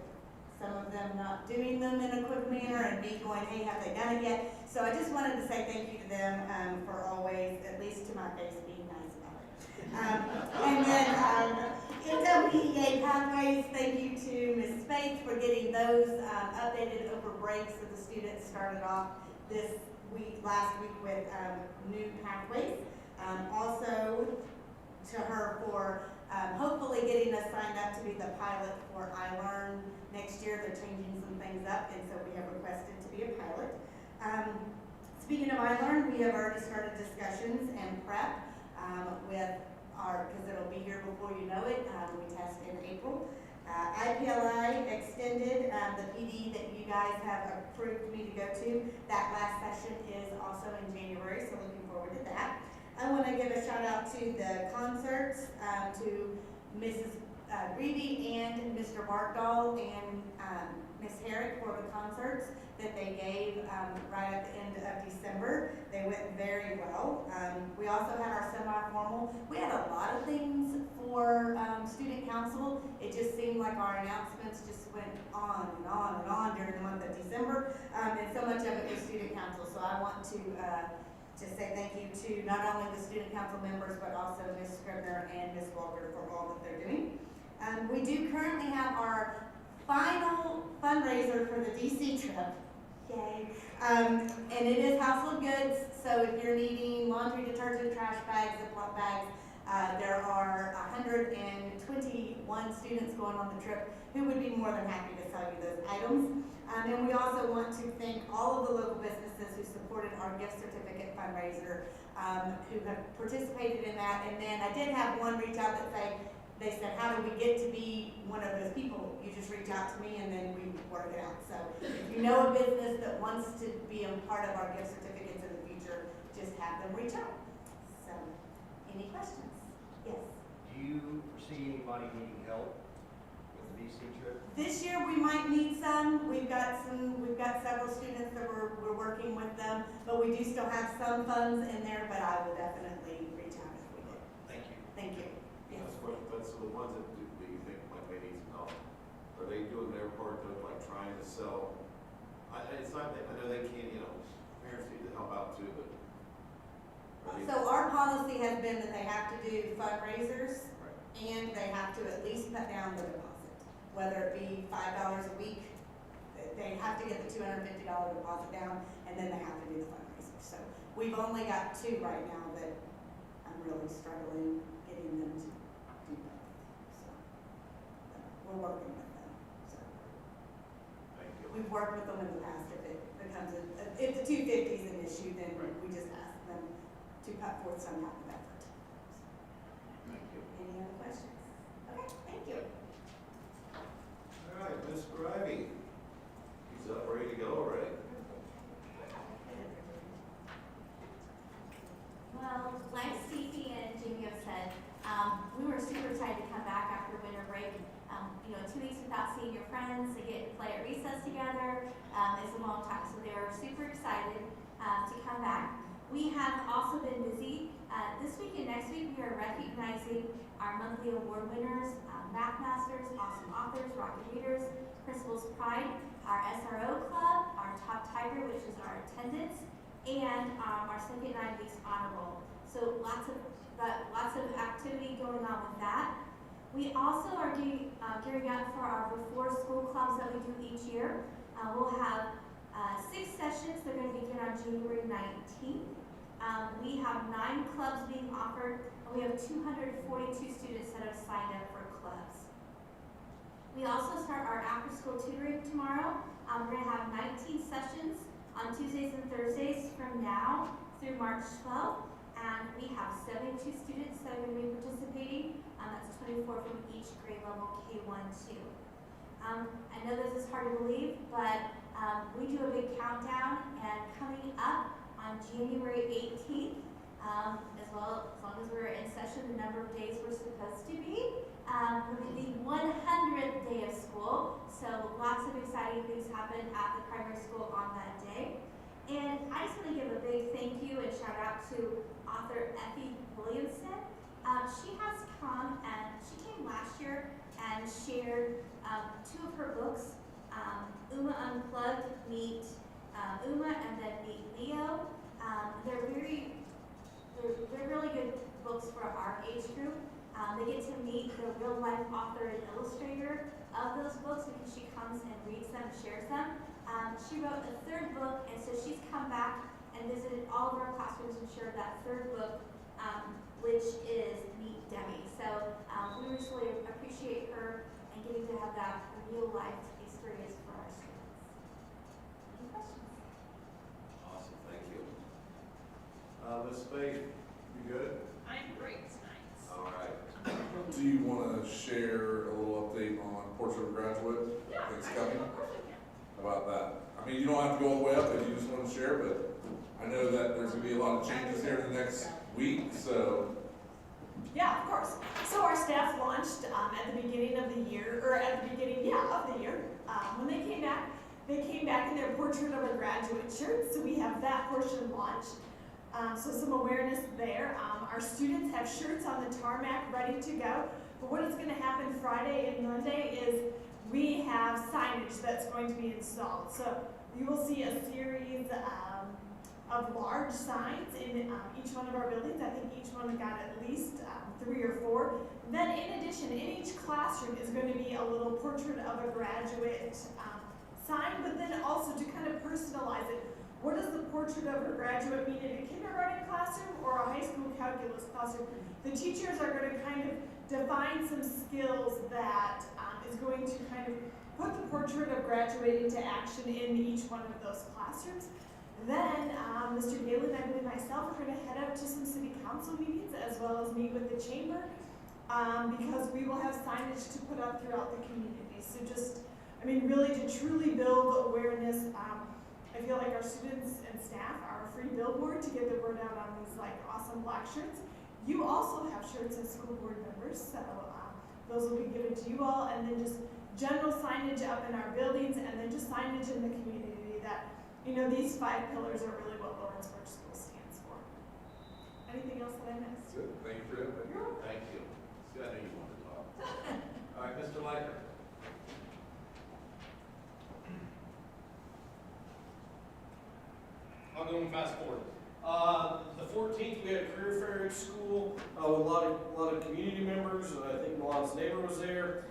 some of them not doing them in a quick manner and me going, hey, have they done it yet? So I just wanted to say thank you to them for always, at least to my face, being nice about it. And then WEA Pathways, thank you to Ms. Spates for getting those updated over break, so the students started off last week with new pathways. Also to her for hopefully getting us signed up to be the pilot for iLearn next year. They're changing some things up, and so we have requested to be a pilot. Speaking of iLearn, we have already started discussions and prep with because it'll be here before you know it. We test in April. IPLI extended the PD that you guys have approved me to go to. That last session is also in January, so looking forward to that. I want to give a shout out to the concerts, to Mrs. Greavy and Mr. Barkdahl and Ms. Herrick for the concerts that they gave right at the end of December. They went very well. We also had our semi-formal. We had a lot of things for student council. It just seemed like our announcements just went on and on and on during the month of December, and so much of it was student council. So I want to say thank you to not only the student council members, but also Ms. Scribner and Ms. Walker for all that they're doing. We do currently have our final fundraiser for the DC trip. Yay. And it is household goods, so if you're needing laundry detergent, trash bags, Ziploc bags, there are 121 students going on the trip who would be more than happy to sell you those items. And we also want to thank all of the local businesses who supported our gift certificate fundraiser, who have participated in that. And then I did have one reach out that they said, how do we get to be one of those people? You just reach out to me and then we work it out. So if you know a business that wants to be a part of our gift certificates in the future, just have them reach out. So, any questions? Yes. Do you foresee anybody needing help with the DC trip? This year we might need some. We've got several students that we're working with them, but we do still have some funds in there, but I will definitely reach out if we do. Thank you. Thank you. Yes. That's what, but so the ones that you think like they need some help, are they doing their part of like trying to sell? It's not that, I know they can't, parents need to help out too, but. So our policy has been that they have to do fundraisers, Right. and they have to at least put down the deposit, whether it be $5 a week. They have to get the $250 deposit down, and then they have to do the fundraiser. So we've only got 2 right now that I'm really struggling getting them to do both. So we're working with them. So Thank you. we've worked with them in the past if it becomes if the 250 is an issue, then we just ask them to put forth some type of effort. Thank you. Any other questions? Okay, thank you. All right, Ms. Gravy. He's up, ready to go already. Well, like Stevie and Jimmy have said, we were super excited to come back after winter break. 2 weeks without seeing your friends, to get to play at recess together, is a long time. So they were super excited to come back. We have also been busy. This week and next week, we are recognizing our monthly award winners, Math Masters, Awesome Authors, Rocket Readers, Principal's Pride, our SRO Club, our Top Tiger, which is our attendance, and our second 9 weeks honor roll. So lots of activity going on with that. We also are gearing up for our before school clubs that we do each year. We'll have 6 sessions. They're going to begin on January 19th. We have 9 clubs being offered, and we have 242 students that have signed up for clubs. We also start our after-school tutoring tomorrow. We're going to have 19 sessions on Tuesdays and Thursdays from now through March 12th, and we have 72 students that are going to be participating. That's 24 from each grade level, K1-2. I know this is hard to believe, but we do a big countdown, and coming up on January 18th, as long as we're in session, the number of days we're supposed to be, will be the 100th day of school. So lots of exciting things happen at the primary school on that day. And I just want to give a big thank you and shout out to author Effie Williamson. She has come, and she came last year and shared 2 of her books, Uma Unplugged, Meet Uma, and then Meet Leo. They're really good books for our age group. They get to meet the real life author and illustrator of those books because she comes and reads them and shares them. She wrote a 3rd book, and so she's come back and visited all of our classrooms and shared that 3rd book, which is Meet Demi. So we really appreciate her and getting to have that real life experience for our students. Any questions? Awesome, thank you. Ms. Faith, you good? I'm great tonight. All right. Do you want to share a little update on Portrait of a Graduate Yeah, that's actually, coming? of course I can. About that? I mean, you don't have to go all the way up if you just want to share, but I know that there's going to be a lot of changes here in the next week, so. Yeah, of course. So our staff launched at the beginning of the year, or at the beginning, of the year. When they came back in their Portrait of a Graduate shirts, so we have that portion launched. So some awareness there. Our students have shirts on the tarmac ready to go. But what is going to happen Friday and Monday is we have signage that's going to be installed. So you will see a series of large signs in each one of our buildings. I think each one got at least 3 or 4. Then in addition, in each classroom is going to be a little Portrait of a Graduate sign, but then also to kind of personalize it. What does the Portrait of a Graduate mean in a kindergarten classroom or a high school calculus classroom? The teachers are going to kind of define some skills that is going to kind of put the Portrait of Graduate into action in each one of those classrooms. Then Mr. Galen and myself are going to head out to some city council meetings as well as meet with the chamber because we will have signage to put up throughout the community. So just, really to truly build awareness. I feel like our students and staff are a free billboard to get the word out on these awesome black shirts. You also have shirts as school board members, so those will be given to you all, and then just general signage up in our buildings, and then just signage in the community that, these 5 pillars are really what Lawrenceburg School stands for. Anything else that I missed? Good, thank you for that. Thank you. See, I knew you wanted to talk. All right, Mr. Liker. I'll go and fast forward. The 14th, we had a career fair at school with a lot of community members. I think Milan's neighbor was there.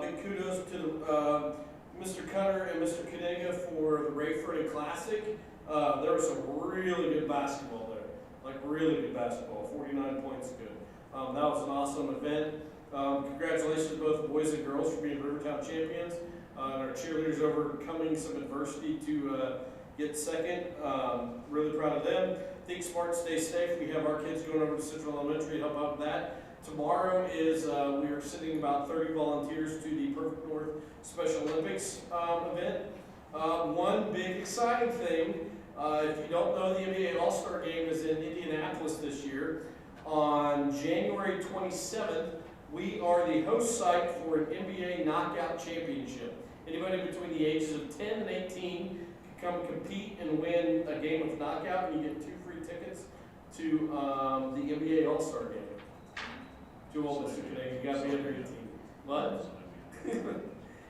Big kudos to Mr. Cutter and Mr. Canega for the Ray Friday Classic. There was some really good basketball there, really good basketball. 49 points good. That was an awesome event. Congratulations to both boys and girls for being Rivertown champions. And our cheerleaders overcoming some adversity to get second. Really proud of them. Think smart, stay safe. We have our kids going over to Central Elementary to help out with that. Tomorrow is, we are sending about 30 volunteers to the Perfect North Special Olympics event. One big exciting thing, if you don't know, the NBA All-Star Game is in Indianapolis this year. On January 27th, we are the host site for an NBA Knockout Championship. Anybody between the ages of 10 and 18 can come compete and win a game of knockout, and you get 2 free tickets to the NBA All-Star Game. Too old to connect. You gotta be under 18. What?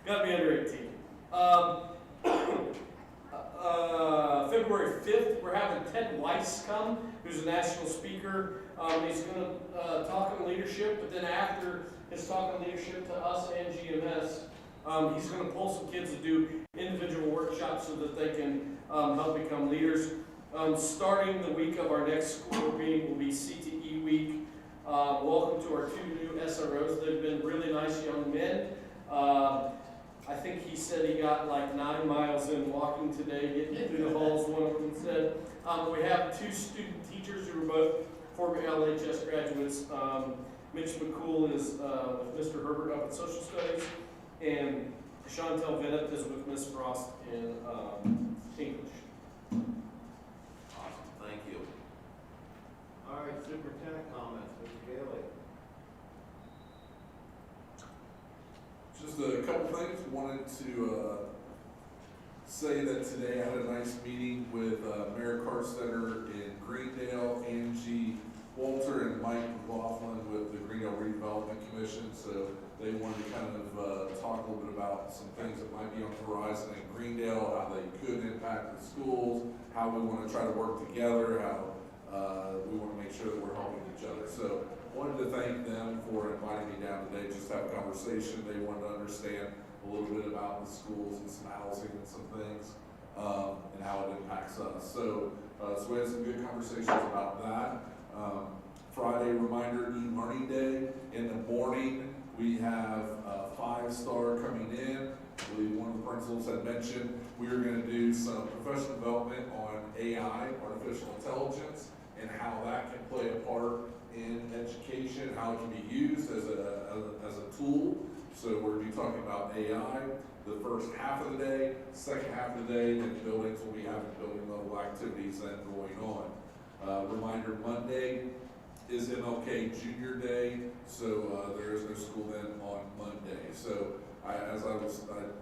Gotta be under 18. February 5th, we're having Ted Weiss come, who's a national speaker. He's going to talk on leadership, but then after his talk on leadership to us and GMS, he's going to pull some kids to do individual workshops so that they can help become leaders. Starting the week of our next school meeting will be CTE week. Welcome to our 2 new SROs. They've been really nice young men. I think he said he got like 9 miles in walking today, getting through the halls, one of them said. We have 2 student teachers who are both former LHS graduates. Mitch McCool is with Mr. Herbert up in social studies, and Chantel Bennett is with Miss Frost in English. Awesome, thank you. All right, superintendent comments, Mr. Gailey. Just a couple things. Wanted to say that today I had a nice meeting with Mayor Carstetter in Greendale, Angie Walter, and Mike McLaughlin with the Greendale Redevelopment Commission. So they wanted to kind of talk a little bit about some things that might be on the horizon in Greendale, how they could impact the schools, how we want to try to work together, how we want to make sure that we're helping each other. So wanted to thank them for inviting me down today just to have a conversation. They wanted to understand a little bit about the schools and some housing and some things and how it impacts us. So we had some good conversations about that. Friday, reminder, e-learning day. In the morning, we have 5-star coming in. I believe one of the principals had mentioned we are going to do some professional development on AI, artificial intelligence, and how that can play a part in education, how it can be used as a tool. So we're going to be talking about AI the first half of the day, second half of the day, and buildings will be having building level activities then going on. Reminder, Monday is MLK Junior Day, so there is no school then on Monday. So I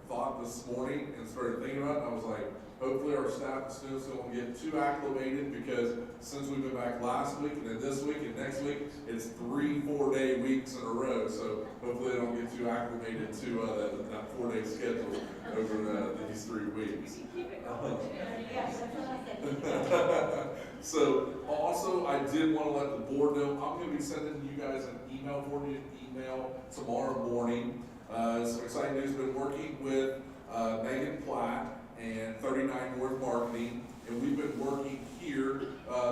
thought this morning and started thinking about it, I was like, hopefully our staff and students don't get too acclimated, because since we've been back last week and then this week and next week, it's 3-4 day weeks in a row. So hopefully they don't get too acclimated to that 4-day schedule over these 3 weeks. So also, I did want to let the board know, I'm going to be sending you guys an email tomorrow morning. Some exciting news. Been working with Megan Platt and 39 North Marketing, and we've been working here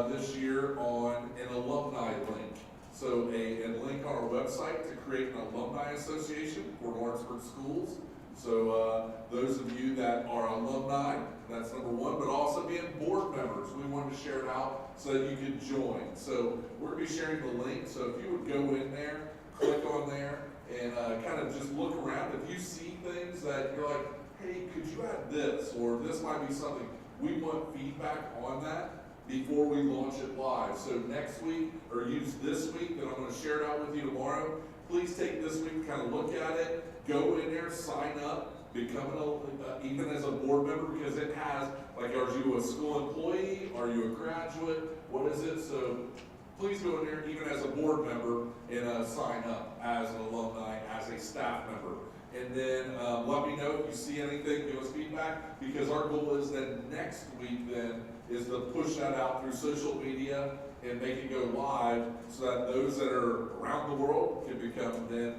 this year on an alumni link. So a link on our website to create an alumni association for Lawrenceburg schools. So those of you that are alumni, that's number one, but also being board members, we wanted to share it out so that you could join. So we're going to be sharing the link, so if you would go in there, click on there, and kind of just look around. If you see things that you're like, hey, could you add this, or this might be something, we want feedback on that before we launch it live. So next week, or use this week that I'm going to share it out with you tomorrow, please take this week to kind of look at it, go in there, sign up, become even as a board member, because it has, like, are you a school employee, are you a graduate, what is it? So please go in there even as a board member and sign up as an alumni, as a staff member. And then let me know if you see anything, give us feedback, because our goal is that next week then is to push that out through social media and make it go live, so that those that are around the world can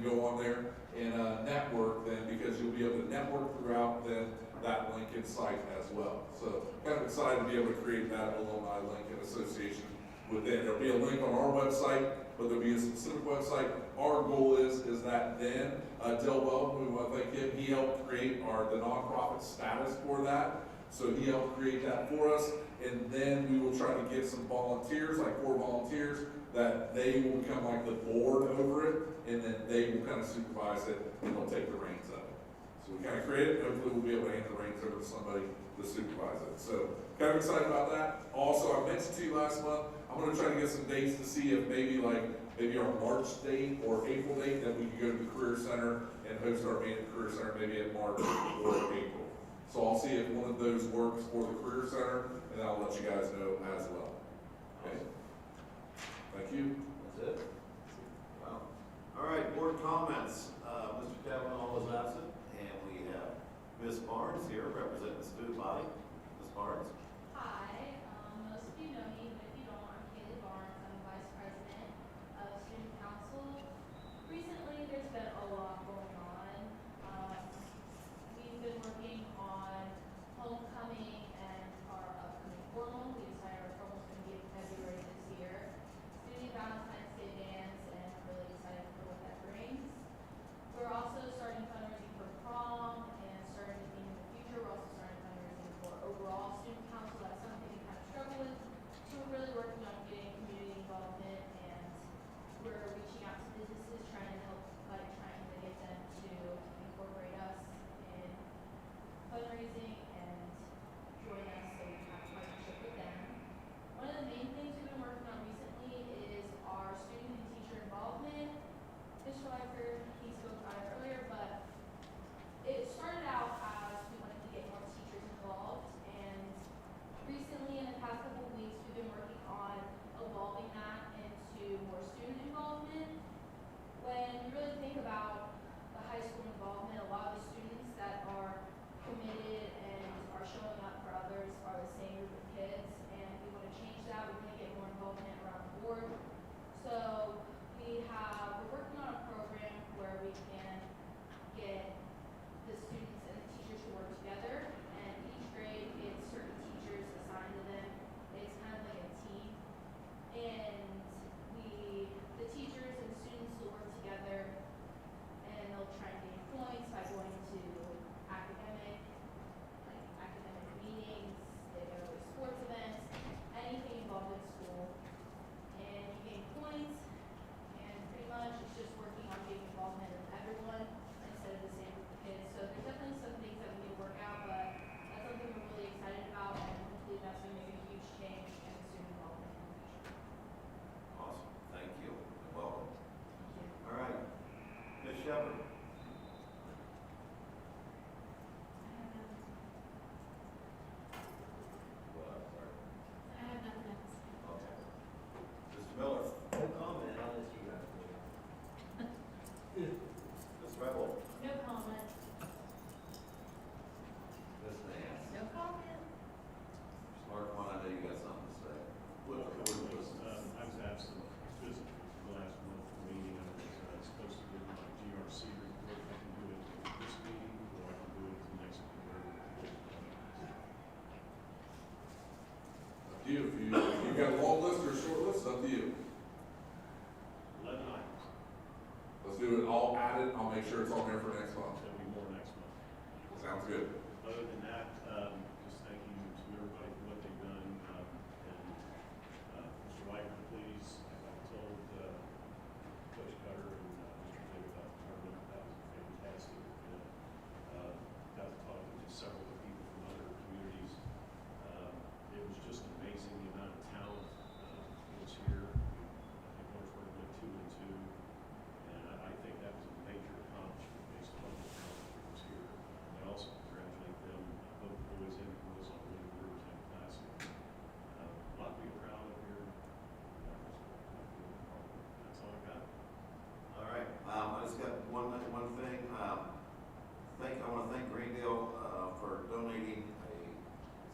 go on there and network then, because you'll be able to network throughout then that Lincoln site as well. So kind of excited to be able to create that alumni Lincoln association within. There'll be a link on our website, but there'll be a specific website. Our goal is that then Del Well, we want to thank him, he helped create the nonprofit status for that. So he helped create that for us, and then we will try to get some volunteers, like 4 volunteers, that they will become like the board over it, and then they will kind of supervise it, and they'll take the reins of it. So we kind of create it, hopefully we'll be able to hand the reins over to somebody to supervise it. So kind of excited about that. Also, I mentioned to you last month, I'm gonna try to get some dates to see if maybe our March date or April date, that we could go to the Career Center and host our meeting at the Career Center, maybe in March or April. So I'll see if one of those works for the Career Center, and I'll let you guys know as well. Okay? Thank you. That's it? Wow. All right, board comments. Mr. Kavanaugh was absent, and we have Ms. Barnes here representing the student body. Ms. Barnes? Hi, most of you know me, but if you don't, I'm Kaylee Barnes. I'm the Vice President of Student Council. Recently, there's been a lot going on. We've been working on homecoming and our upcoming formal. We decided our formal is going to be in February this year. Student Valentine's Day dance, and I'm really excited for what that brings. We're also starting fundraising for prom and starting to think in the future. We're also starting fundraising for overall student council. That's something we kind of struggle with. So we're really working on getting community involvement, and we're reaching out to businesses, trying to get them to incorporate us in fundraising and join us so we can have a partnership with them. One of the main things we've been working on recently is our student and teacher involvement. Mr. Leifer, he spoke about it earlier, but it started out as we wanted to get more teachers involved, and recently in the past couple of weeks we've been working on evolving that into more student involvement. When you really think about the high school involvement, a lot of the students that are committed and are showing up for others are the same group of kids, and we want to change that. We want to get more involvement around the board. So we're working on a program where we can get the students and the teachers to work together, and each grade gets certain teachers assigned to them. It's kind of like a team, and the teachers and students will work together, and they'll try and gain points by going to academic meetings. They go to sports events, anything involved in school, and you gain points. And pretty much it's just working on getting involvement of everyone instead of the same group of kids. So there's definitely some things that we need to work out, but that's something we're really excited about, and hopefully that's going to make a huge change in student involvement in the future. Awesome. Thank you, and welcome. All right. Ms. Shepherd? I have nothing else. Okay. Mr. Miller? No comment, I'll let you guys do it. Ms. Rebel? No comment. Ms. Nance? No comment. Mark, I know you got something to say. Well, I was absent physically for the last month meeting. I was supposed to give my GRC report. I can do it at this meeting, or I can do it at the next meeting. Up to you. If you've got a long list or a short list, up to you. 11 items. Let's do it all added. I'll make sure it's on there for next month. There'll be more next month. Sounds good. Other than that, just thank you to everybody for what they've done. Mr. Leifer, please, I told Coach Cutter and Mr. David about the tournament. That was fantastic. Got to talk to several of the people from other communities. It was just amazing the amount of talent that was here. I think Northford went 2-2, and I think that was a major accomplishment based upon the talent that was here. And I also congratulate them, both boys and girls, on winning the River Town Classic. A lot to be proud of here. That's all I got. All right, I just got one thing. I want to thank Greendale for donating a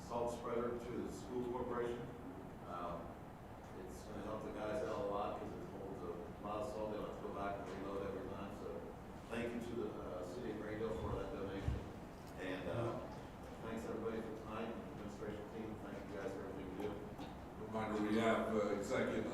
salt spreader to the school corporation. It's going to help the guys out a lot because it holds a lot of salt. They don't have to go back and reload every time. So thank you to the city of Greendale for that donation. And thanks everybody for tonight. Administration team, thank you guys for everything you do. Reminder, we have executive